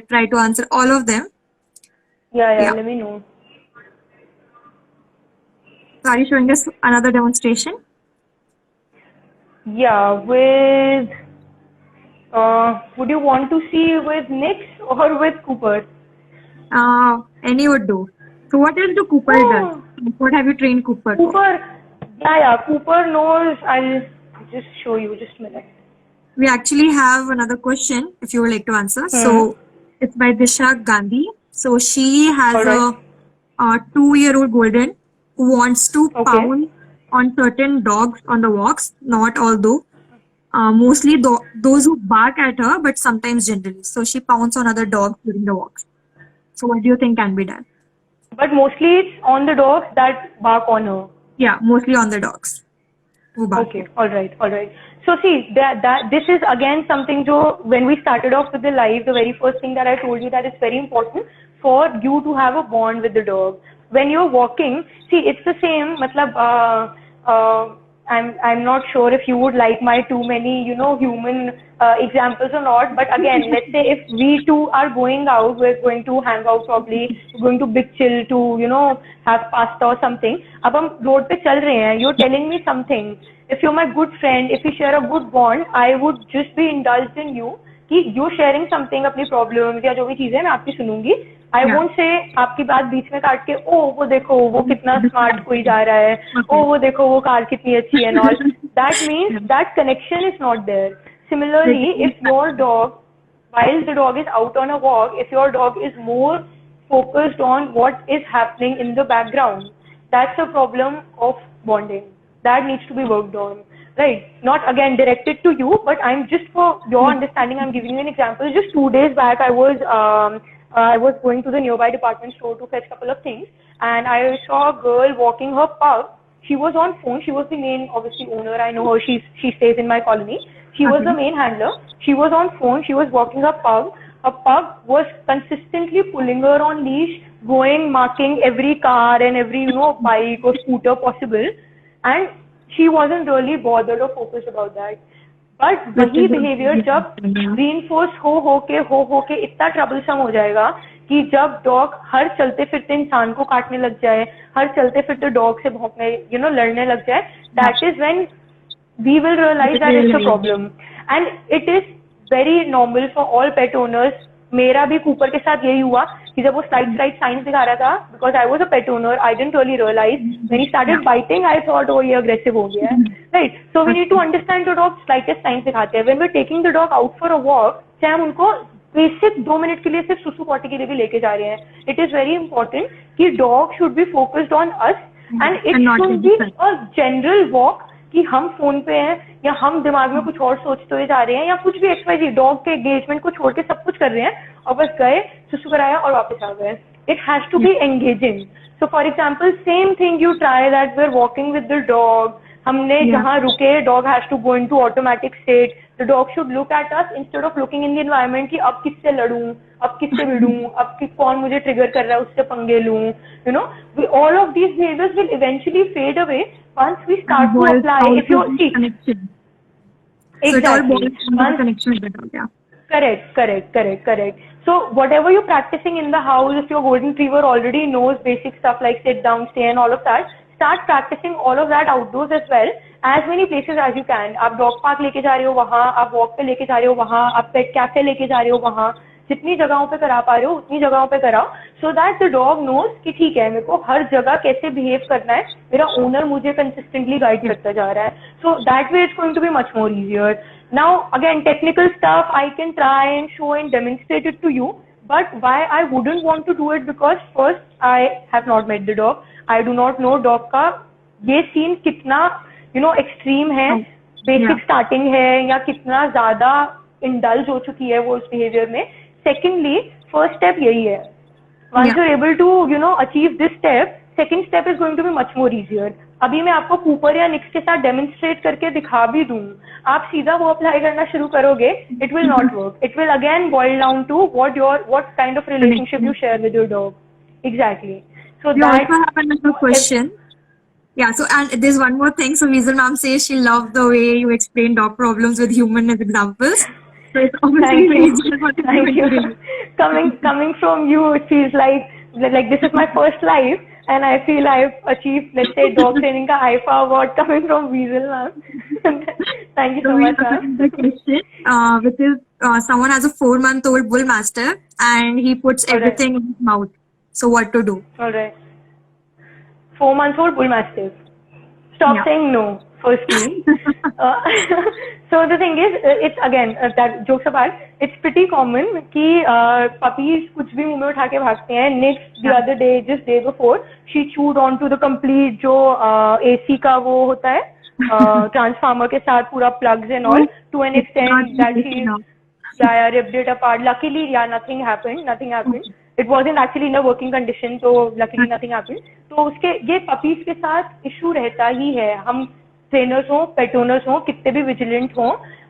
try to answer all of them. Yeah, let me know. So are you showing us another demonstration? Yeah, with, would you want to see with Nix or with Cooper? Any would do. So what else do Cooper does? What have you trained Cooper? Yeah, Cooper knows. I'll just show you, just a minute. We actually have another question if you would like to answer. So it's by Disha Gandhi. So she has a 2-year-old golden who wants to pound on certain dogs on the walks, not all though. Mostly those who bark at her, but sometimes generally. So she pounds on other dogs during the walks. So what do you think can be done? But mostly it's on the dogs that bark on her. Yeah, mostly on the dogs who bark. Okay, all right. So see, that this is again something when we started off with the live, the very first thing that I told you that it's very important for you to have a bond with the dog. When you're walking, see, it's the same, I'm not sure if you would like my too many, human examples or not. But again, let's say if we two are going out, we're going to hang out probably, we're going to Big Chill to, have pasta or something. अब हम road पे चल रहे हैं, you're telling me something. If you're my good friend, if we share a good bond, I would just be indulged in you. कि you're sharing something, अपनी problems या जो भी चीजें मैं आपकी सुनूंगी. I won't say आपकी बात बीच में काट के वो देखो वो कितना स्मार्ट कोई जा रहा है, वो देखो वो कार कितनी अच्छी है and all. That means that connection is not there. Similarly, if your dog, while the dog is out on a walk, if your dog is more focused on what is happening in the background, that's a problem of bonding. That needs to be worked on. Right, not again directed to you, but I'm just for your understanding, I'm giving you an example. Just 2 days back, I was going to the nearby department store to fetch a couple of things, and I saw a girl walking her pug. She was on phone. She was the main, obviously, owner. I know her. She stays in my colony. She was the main handler. She was on phone. She was walking her pug. Her pug was consistently pulling her on leash, going, marking every car and every, bike or scooter possible. And she wasn't really bothered or focused about that. But वही behavior जब reinforce हो के इतना troublesome हो जाएगा कि जब dog हर चलते फिरते इंसान को काटने लग जाए, हर चलते फिरते dog से भौंकने, लड़ने लग जाए, that is when we will realize that it's a problem. And it is very normal for all pet owners. मेरा भी कूपर के साथ यही हुआ कि जब वो स्लाइड साइंस दिखा रहा था, because I was a pet owner, I didn't really realize. When he started biting, I thought, oh, ये aggressive हो गया है, right? So we need to understand the dog slightest signs दिखाते हैं. When we're taking the dog out for a walk, चाहे हम उनको basic 2 minute के लिए सिर्फ सुसु पॉटी के लिए भी लेके जा रहे हैं, it is very important कि dog should be focused on us and it should be a general walk कि हम फोन पे हैं या हम दिमाग में कुछ और सोचते हुए जा रहे हैं या कुछ भी XYZ डॉग के एंगेजमेंट को छोड़ के सब कुछ कर रहे हैं और बस गए, सुसु कराया और वापस आ गए. It has to be engaging. So for example, same thing you try that we're walking with the dog, हमने Yeah. जहाँ रुके, dog has to go into automatic state. The dog should look at us instead of looking in the environment कि अब किससे लड़ूं, अब किससे भिड़ूं, अब कौन मुझे ट्रिगर कर रहा है उससे पंगे लूं. You know, all of these behaviors will eventually fade away once we start to Boils apply. down If you to see, connection. So it all exactly. boils down to the connection with the dog. Yeah. Correct. So whatever you're practicing in the house, if your golden retriever already knows basic stuff like sit down, stay and all of that, start practicing all of that outdoors as well, as many places as you can. आप dog park लेके जा रहे हो वहाँ, आप walk पे लेके जा रहे हो वहाँ, आप pet cafe लेके जा रहे हो वहाँ, जितनी जगहों पे करा पा रहे हो उतनी जगहों पे कराओ, so that the dog knows कि ठीक है मेरे को हर जगह कैसे behave करना है, मेरा owner मुझे consistently guide करता जा रहा है. So that way it's going to be much more easier. Now again, technical stuff I can try and show and demonstrate it to you, but why I wouldn't want to do it, because first I have not met the dog, I do not know dog का ये scene कितना extreme है, basic starting है या कितना ज़्यादा indulge हो चुकी है वो उस behavior में. Secondly, first step यही है. Once you're able to achieve this step, second step is going to be much more easier. अभी मैं आपको कूपर या निक्स के साथ डेमोन्स्ट्रेट करके दिखा भी दूं, आप सीधा वो अप्लाई करना शुरू करोगे, it will not work. It will again boil down to what kind of relationship you share with your dog. Exactly. So We that also have another question. Yeah, so and there's one more thing. So Weasel ma'am says she loved the way you explain dog problems with human as examples. So it's obviously Thank very you. easy for Thank you. Coming from you, it feels like this is my first live, and I feel I've achieved, let's say, dog training ka IFA award coming from Weasel ma'am. Thank you so So we much, have ma'am. another question, which is someone has a 4-month-old bull mastiff and he puts Alright. everything in his mouth. So what to do? All right. 4-month-old bull mastiff. Stop Yeah. saying no, firstly. So the thing is, it's again, that jokes apart, it's pretty common कि puppies कुछ भी मुंह में उठा के भागते हैं. Next the other day, just day before, she chewed onto the complete जो AC का वो होता है, transformer के साथ पूरा plugs and all, to an extent that she ripped it apart. Luckily, nothing happened. It wasn't actually in a working condition, so luckily nothing happened. तो उसके ये puppies के साथ issue रहता ही है. हम ट्रेनर्स हो, पेट ओनर्स हो, कितने भी विजिलेंट हो,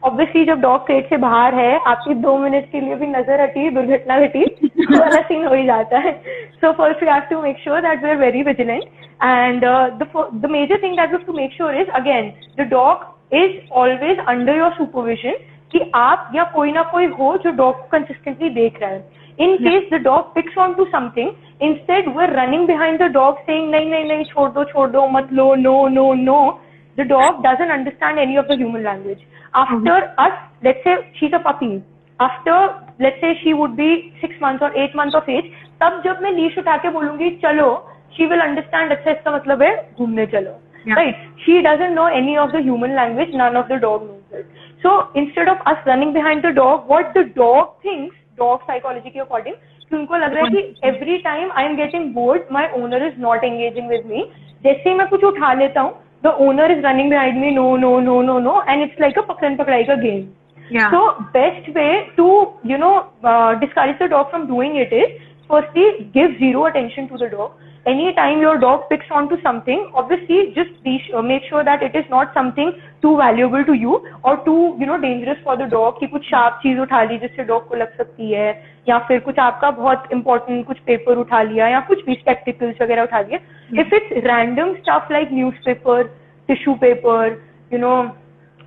ऑब्वियसली जब डॉग क्रेट से बाहर है, आपकी 2 मिनट के लिए भी नजर हटी, दुर्घटना घटी, तो वाला सीन हो ही जाता है. So first we have to make sure that we are very vigilant, and the major thing that we have to make sure is again the dog is always under your supervision, कि आप या कोई ना कोई हो जो dog को consistently देख रहा है. In case the dog picks onto something, instead we're running behind the dog saying नहीं छोड़ दो मत लो, no. The dog doesn't understand any of the human language. After us, let's say she's a puppy. After, let's say she would be 6 months or 8 months of age, तब जब मैं leash उठा के बोलूंगी चलो, she will understand अच्छा इसका मतलब है घूमने चलो. Right? She doesn't know any of the human language, none of the dog knows it. So instead of us running behind the dog, what the dog thinks, dog psychology के according, कि उनको लग रहा है कि every time I am getting bored, my owner is not engaging with me. जैसे ही मैं कुछ उठा लेता हूँ, the owner is running behind me, no, and it's like a पकड़न पकड़ाई का game. Yeah. So best way to discourage the dog from doing it is, firstly, give zero attention to the dog. Anytime your dog picks onto something, obviously just make sure that it is not something too valuable to you or too dangerous for the dog, कि कुछ sharp चीज उठा ली जिससे dog को लग सकती है, या फिर कुछ आपका बहुत important कुछ पेपर उठा लिया, या कुछ भी spectacles वगैरह उठा लिया. If it's random stuff like newspaper, tissue paper,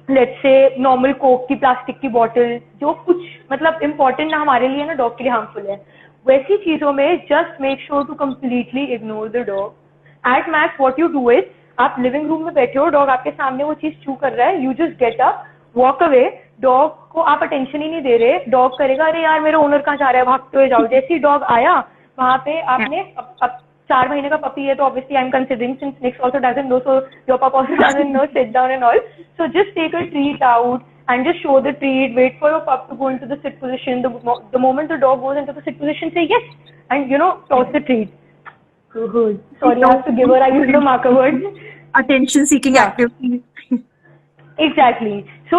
let's say normal coke की प्लास्टिक की बॉटल, जो कुछ मतलब important ना हमारे लिए ना डॉग के लिए harmful है, वैसी चीजों में just make sure to completely ignore the dog. At max what you do is, आप लिविंग रूम में बैठे हो, डॉग आपके सामने वो चीज चू कर रहा है, you just get up, walk away. Dog को आप अटेंशन ही नहीं दे रहे, डॉग करेगा अरे यार मेरा ओनर कहाँ जा रहा है, भागते हुए जाओ. जैसे ही डॉग आया वहां पे आपने अब 4 महीने का पपी है, तो obviously I am considering since Nix also doesn't know, so your pup also doesn't know, sit down and all. So just take a treat out and just show the treat, wait for your pup to go into the sit position. The moment the dog goes into the sit position, say yes, and toss the treat. Good. Sorry, I have to give her, I use the marker word. Attention seeking activity. Exactly. So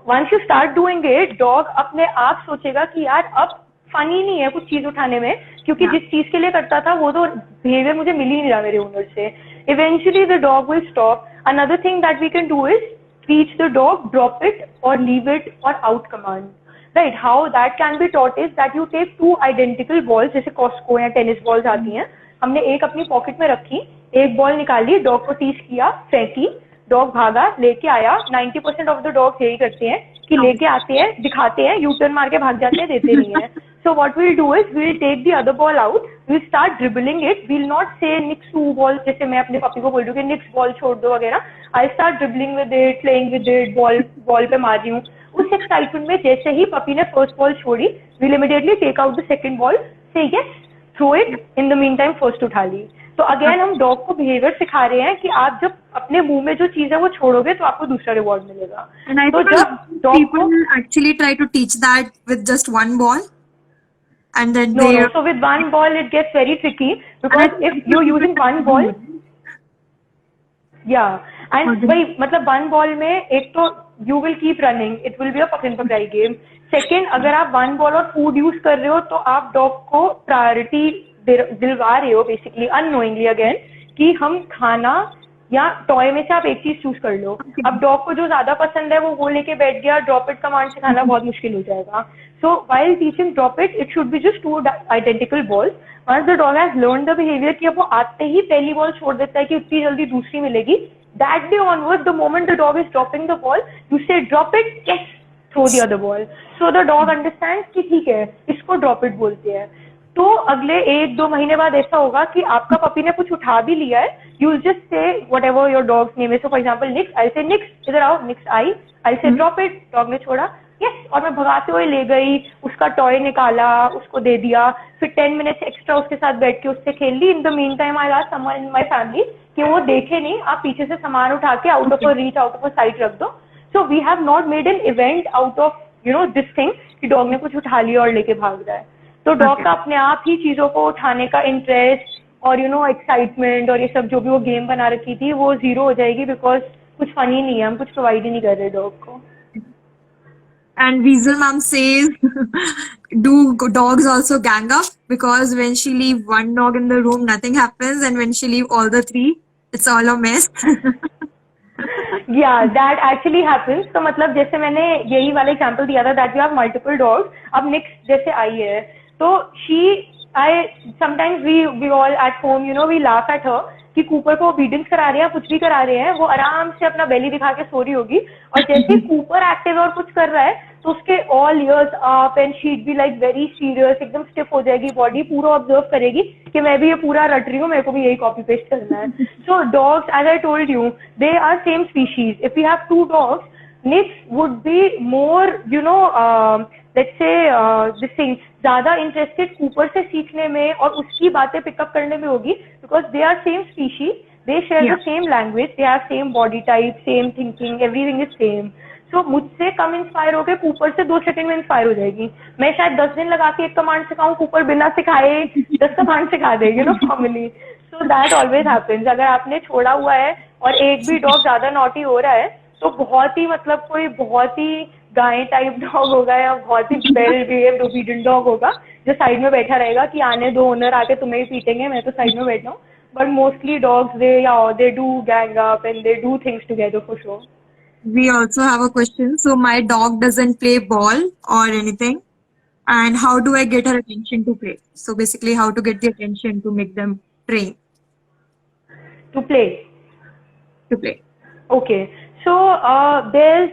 once you start doing it, dog अपने आप सोचेगा कि यार अब funny नहीं है कुछ चीज उठाने में, क्योंकि जिस चीज के लिए करता था वो तो बिहेवियर मुझे मिल ही नहीं रहा मेरे ओनर से. Eventually the dog will stop. Another thing that we can do is teach the dog, drop it or leave it or out command. Right? How that can be taught is that you take two identical balls, जैसे Costco या tennis balls आती हैं, हमने एक अपनी pocket में रखी, एक बॉल निकाली, डॉग को टीच किया, फेंकी, डॉग भागा, लेके आया. 90% ऑफ द डॉग यही करते हैं कि लेके आते हैं, दिखाते हैं, यू टर्न मार के भाग जाते हैं, देते नहीं है. So what we'll do is we'll take the other ball out, we'll start dribbling it. We'll not say nix 2 ball, जैसे मैं अपने पपी को बोल रही हूँ कि nix ball छोड़ दो वगैरह. I'll start dribbling with it, playing with it, ball पे मार रही हूँ. उस एक्साइटमेंट में जैसे ही पपी ने फर्स्ट बॉल छोड़ी, we'll immediately take out the second ball, say yes, throw it. In the meantime first उठा ली. तो अगेन हम डॉग को बिहेवियर सिखा रहे हैं कि आप जब अपने मुंह में जो चीज है वो छोड़ोगे तो आपको दूसरा रिवॉर्ड मिलेगा. And I तो think जब डॉग को people actually try to teach that with just one ball, and then no, they no. So with one ball it gets very tricky because if you're using one ball, yeah, and भाई मतलब one ball में एक तो you will keep running, it will be a पकड़न पकड़ाई game. Second, अगर आप one ball और food use कर रहे हो तो आप डॉग को प्रायोरिटी दिलवा रहे हो बेसिकली अननोइंगली अगेन कि हम खाना या टॉय में से आप एक चीज चूज कर लो. अब डॉग को जो ज्यादा पसंद है वो लेके बैठ गया, ड्रॉप इट कमांड से खाना बहुत मुश्किल हो जाएगा. So while teaching drop it should be just 2 identical balls. Once the dog has learn the behaviour कि अब वो आते ही पहली बॉल छोड़ देता है कि उतनी जल्दी दूसरी मिलेगी, that day onward the moment the dog is dropping the ball you say drop it, yes, throw the other ball. So the dog understand कि ठीक है इसको ड्रॉप इट बोलते हैं. तो अगले 1-2 महीने बाद ऐसा होगा कि आपका पपी ने कुछ उठा भी लिया है, you just say whatever your dogs name is. So for example Nix, I say Nix इधर आओ, निक्स आई से ड्रॉप इट, डॉग ने छोड़ा, यस, और मैं भगाते हुए ले गई, उसका टॉय निकाला, उसको दे दिया, फिर 10 मिनट्स एक्स्ट्रा उसके साथ बैठ के उससे खेल ली. In the mean time I asked someone in my family कि वो देखे नहीं, आप पीछे से सामान उठा के out of a reach, out of a sight रख दो. So we have not made an event out of this thing कि डॉग ने कुछ उठा लिया और लेके भाग रहा है. तो डॉग का अपने आप ही चीजों को उठाने का इंटरेस्ट और एक्साइटमेंट और ये सब जो भी वो गेम बना रखी थी वो जीरो हो जाएगी बिकॉज कुछ फन ही नहीं है, हम कुछ प्रोवाइड ही नहीं कर रहे डॉग को. And Weasel mom says, do dogs also gang up? Because when she leave one dog in the room, nothing happens, and when she leave all the 3, it's all a mess. Yeah, that actually happens. तो मतलब जैसे मैंने यही वाला example दिया था that we have multiple dogs. अब next जैसे आई है तो sometimes we all at home we laugh at her कि कूपर को obedience करा रहे हैं, कुछ भी करा रहे हैं, वो आराम से अपना बेली दिखा के सो रही होगी और जैसे ही कूपर एक्टिव और कुछ कर रहा है तो उसके all ears up and she'd be like very serious, एकदम स्टिफ हो जाएगी बॉडी, पूरा ऑब्जर्व करेगी कि मैं भी ये पूरा रट रही हूँ, मेरे को भी यही कॉपी पेस्ट करना है. So dogs, as I told you, they are same species. If we have 2 dogs, Nix would be more, let's say this thing, ज्यादा इंटरेस्टेड कूपर से सीखने में और उसकी बातें पिकअप करने में होगी because they are same species, they share the same language, they have same body type, same thinking, everything is same. So मुझसे कम इंस्पायर होकर कूपर से 2 सेकंड में इंस्पायर हो जाएगी. मैं शायद 10 दिन लगा के एक कमांड सिखाऊं, कूपर बिना सिखाए 10 कमांड सिखा देगी formally. So that always happens. अगर आपने छोड़ा हुआ है और एक भी डॉग ज्यादा नॉटी हो रहा है तो बहुत ही कोई बहुत ही गाय टाइप डॉग होगा या बहुत ही वेल बिहेव्ड ओबीडिएंट डॉग होगा जो साइड में बैठा रहेगा कि आने दो ओनर आके तुम्हें ही पीटेंगे, मैं तो साइड में बैठा हूँ. But mostly dogs they do gang up and they do things together for sure. We also have a question. So my dog doesn't play ball or anything, and how do I get her attention to play? So basically, how to get the attention to make them train To play. Okay. So there's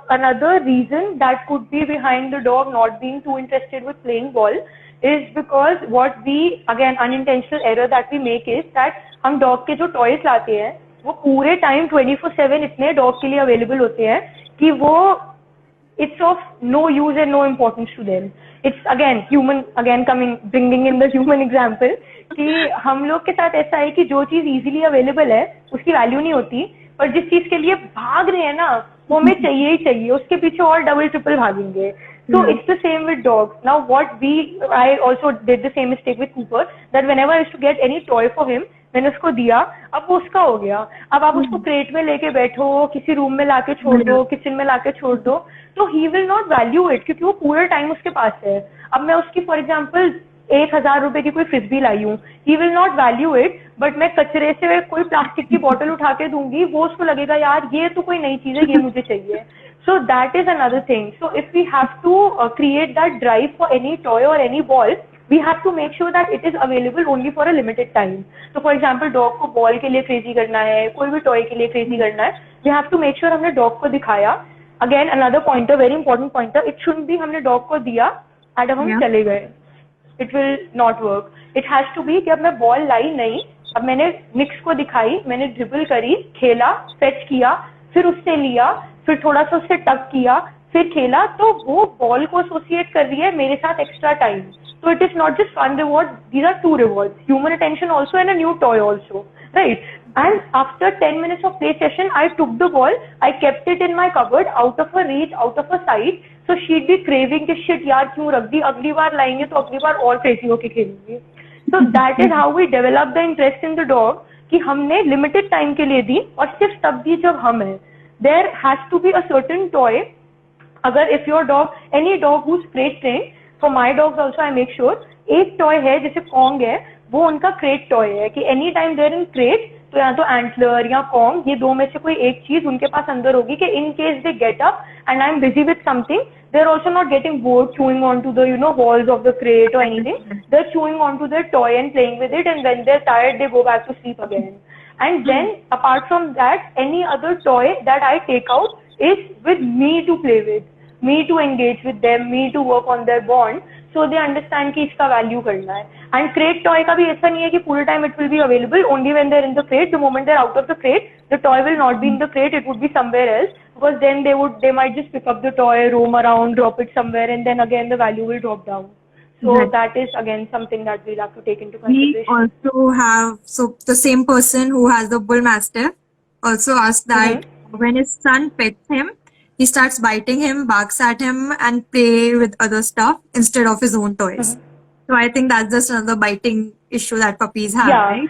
another reason that could be behind the dog not being too interested with playing ball is because what we, again, unintentional error that we make is that हम dog के जो toys लाते हैं वो पूरे time 24/7 इतने dog के लिए available होते हैं कि वो it's of no use and no importance to them. It's again bringing in the human example कि हम लोग के साथ ऐसा है कि जो चीज इजीली अवेलेबल है उसकी वैल्यू नहीं होती, पर जिस चीज के लिए भाग रहे हैं ना वो हमें चाहिए ही चाहिए, उसके पीछे और डबल ट्रिपल भागेंगे. So it's the same with dogs. Now I also did the same mistake with Cooper that whenever I used to get any toy for him, मैंने उसको दिया, अब वो उसका हो गया. अब आप उसको क्रेट में लेके बैठो, किसी रूम में लाके छोड़ दो, किचन में लाके छोड़ दो, तो he will not value it क्योंकि वो पूरा टाइम उसके पास है. अब मैं उसकी फॉर एग्जाम्पल 1000 रुपए की कोई फ्रिस्बी लाई हूँ, he will not value it, but मैं कचरे से कोई प्लास्टिक की बोतल उठा के दूंगी, वो उसको लगेगा यार ये तो कोई नई चीज है, ये मुझे चाहिए. So that is another thing. So if we have to create that drive for any toy or any ball, we have to make sure that it is available only for a limited time. So for example, dog को ball के लिए crazy करना है, कोई भी toy के लिए crazy करना है, we have to make sure हमने dog को दिखाया. Again another pointer, very important pointer, it shouldn't be हमने dog को दिया and अब हम चले गए. It will not work. It has to be कि अब मैं ball लाई नहीं, अब मैंने निक्स को दिखाई, मैंने ड्रिबल करी, खेला, फेच किया, फिर उससे लिया, फिर थोड़ा सा उससे टक किया, फिर खेला, तो वो बॉल को एसोसिएट कर रही है मेरे साथ extra time. So it is not just fun reward, these are two rewards, human attention also and a new toy also, right? And after 10 minutes of play session, I took the ball, I kept it in my cupboard, out of her reach, out of her sight. So she'd be craving कि shit यार क्यों रख दी, अगली बार लाएंगे तो अगली बार और crazy होके खेलेंगे. So that is how we develop the interest in the dog, कि हमने limited time के लिए दी और सिर्फ तब दी जब हम हैं. There has to be a certain toy. अगर if your dog, any dog who's crate trained, for my dogs also I make sure, एक toy है जैसे Kong है, वो उनका crate toy है कि any time they're in crate, तो या तो antler या Kong, ये दो में से कोई एक चीज उनके पास अंदर होगी कि in case they get up and I'm busy with something, they're also not getting bored chewing onto the walls of the crate or anything. They're chewing onto their toy and playing with it, and when they're tired they go back to sleep again. And then apart from that, any other toy that I take out is with me to play with, me to engage with them, me to work on their bond, so they understand कि इसका value करना है. And crate toy का भी ऐसा नहीं है कि पूरे time it will be available, only when they're in the crate. The moment they're out of the crate, the toy will not be in the crate, it would be somewhere else, because then they might just pick up the toy, roam around, drop it somewhere, and then again the value will drop down. So Right. that is again something that we'll have to take into We consideration. also have, so the same person who has the bull mastiff also asked that when his son pets him, he starts biting him, barks at him, and play with other stuff instead of his own toys. So I think that's just another biting issue that puppies have, Yeah. right?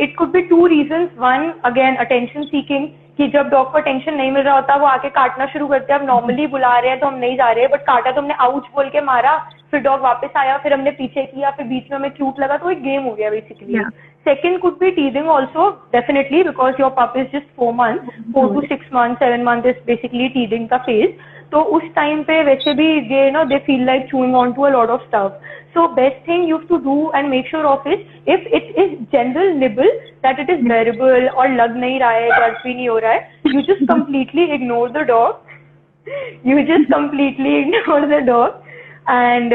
It could be two reasons. One, again, attention seeking, कि जब dog को attention नहीं मिल रहा होता वो आके काटना शुरू करते हैं. अब नॉर्मली बुला रहे हैं तो हम नहीं जा रहे, बट काटा तो हमने आउच बोल के मारा, फिर डॉग वापस आया, फिर हमने पीछे किया, फिर बीच में हमें क्यूट लगा, तो एक गेम हो गया basically. Yeah. Second could be teething also, definitely, because your pup is just 4 months, 4 to 6 months, 7 months is basically teething का phase. तो उस टाइम पे वैसे भी they feel like chewing on to a lot of stuff. So best thing you have to do and make sure of is, if it is general nibble, that it is bearable और लग नहीं रहा है, दर्द भी नहीं हो रहा है, you just completely ignore the dog. You just completely ignore the dog and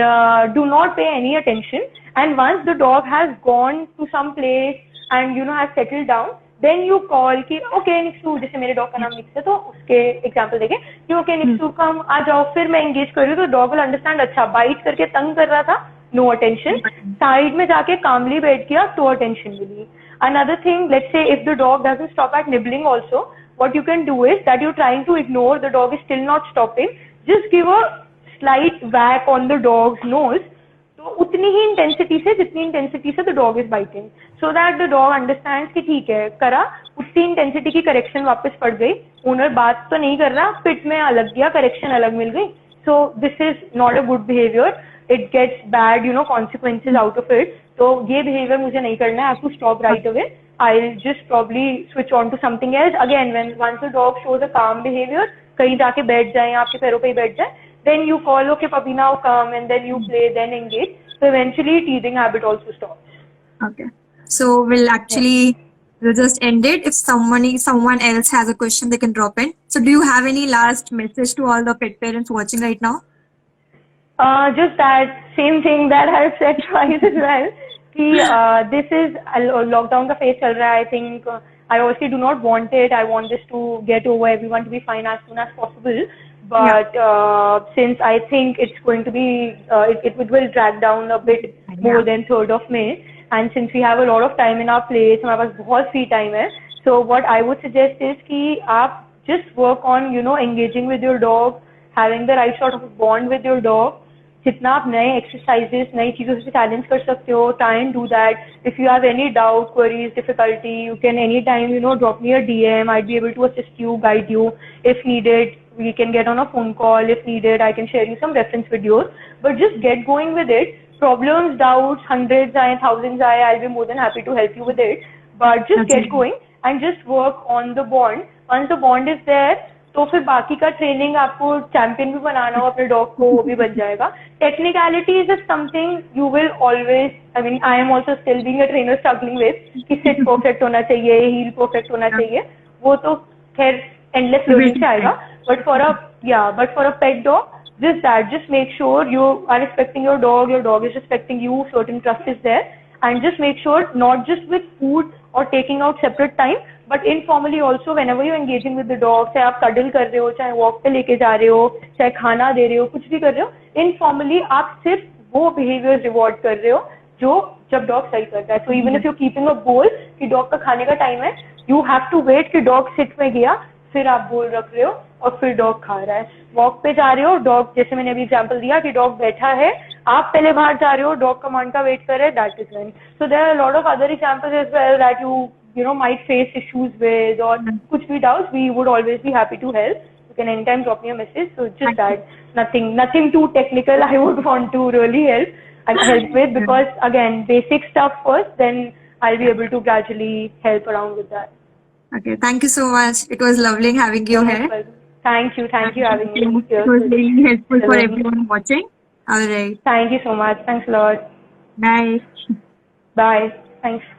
do not pay any attention. And once the dog has gone to some place and has settled down, then you call कि okay निक्सू, जैसे मेरे dog का नाम निक्स है तो उसके example देखें कि okay निक्सू कम आ जाओ, फिर मैं एंगेज कर रही हूँ तो डॉग विल अंडरस्टैंड. अच्छा बाइट करके तंग कर रहा था, नो अटेंशन, साइड में जाके कामली बैठ गया तो अटेंशन मिली. Another thing, let's say if the dog doesn't stop at nibbling also, what you can do is that you're trying to ignore, the dog is still not stopping, just give a slight whack on the dog's nose, तो उतनी ही intensity से जितनी intensity से the dog is biting, so that the dog understands कि ठीक है करा, उतनी इंटेंसिटी की करेक्शन वापस पड़ गई, ओनर बात तो नहीं कर रहा, पिट में अलग गया, करेक्शन अलग मिल गई. So this is not a good behavior, it gets bad consequences out of it. तो ये behavior मुझे नहीं करना है, I have to stop right away. I'll just probably switch on to something else. Again, once the dog shows a calm behavior, कहीं जाके बैठ जाए, आपके पैरों पे ही बैठ जाए, then you call, okay puppy now come, and then you play, then engage. So eventually teething habit also stops. Okay. So we'll just end it. If someone else has a question, they can drop in. So do you have any last message to all the pet parents watching right now? Just that same thing that I've said twice as well. This is lockdown का phase चल रहा है. I think I obviously do not want it. I want this to get over, everyone to be fine as soon as possible. But since I think it's going to be, it will drag down a bit more than 3rd of May. And since we have a lot of time in our place, हमारे पास बहुत free time है. So what I would suggest is कि आप just work on, engaging with your dog, having the right sort of bond with your dog. जितना आप नए exercises, नई चीजों से challenge कर सकते हो, try and do that. If you have any doubt, queries, difficulty, you can anytime, drop me a DM. I'd be able to assist you, guide you. If needed, we can get on a phone call. If needed, I can share you some reference videos. But just get going with it. problems, doubts, hundreds and thousands, I'll be more than happy to help you with it. But just That's get it. going and just work on the bond. Once the bond is there, तो फिर बाकी का training आपको champion भी बनाना हो अपने dog को, वो भी बन जाएगा. Technicalities is something you will always, I mean I am also still being a trainer struggling with कि सिट परफेक्ट होना चाहिए, हील परफेक्ट होना चाहिए, वो तो खैर एंडलेस लर्निंग से आएगा. But for a pet dog, just make sure you are respecting your dog is respecting you, certain trust is there, and just make sure not just with food or taking out separate time, but informally also whenever you're engaging with the dog, चाहे आप cuddle कर रहे हो, चाहे walk पे लेके जा रहे हो, चाहे खाना दे रहे हो, कुछ भी कर रहे हो, informally आप सिर्फ वो behavior reward कर रहे हो जो जब dog सही करता है. So even if you're keeping a bowl कि dog का खाने का time है, you have to wait कि dog sit में गया, फिर आप बोल रख रहे हो और फिर डॉग खा रहा है. वॉक पे जा रहे हो, डॉग, जैसे मैंने अभी एग्जांपल दिया कि डॉग बैठा है, आप पहले बाहर जा रहे हो, डॉग कमांड का वेट कर रहे हैं, that is when. So there are lot of other examples as well that you know might face issues with or कुछ भी doubts, we would always be happy to help. You can anytime drop me a message. So just that, nothing too technical. I would want to really help with, because again, basic stuff first, then I'll be able to gradually help around with that. Okay, thank you so much. It was lovely having you here. Thank you having me. It was really helpful for Hello. everyone watching. All right. Thank you so much. Thanks a lot. Bye. Bye. Thanks.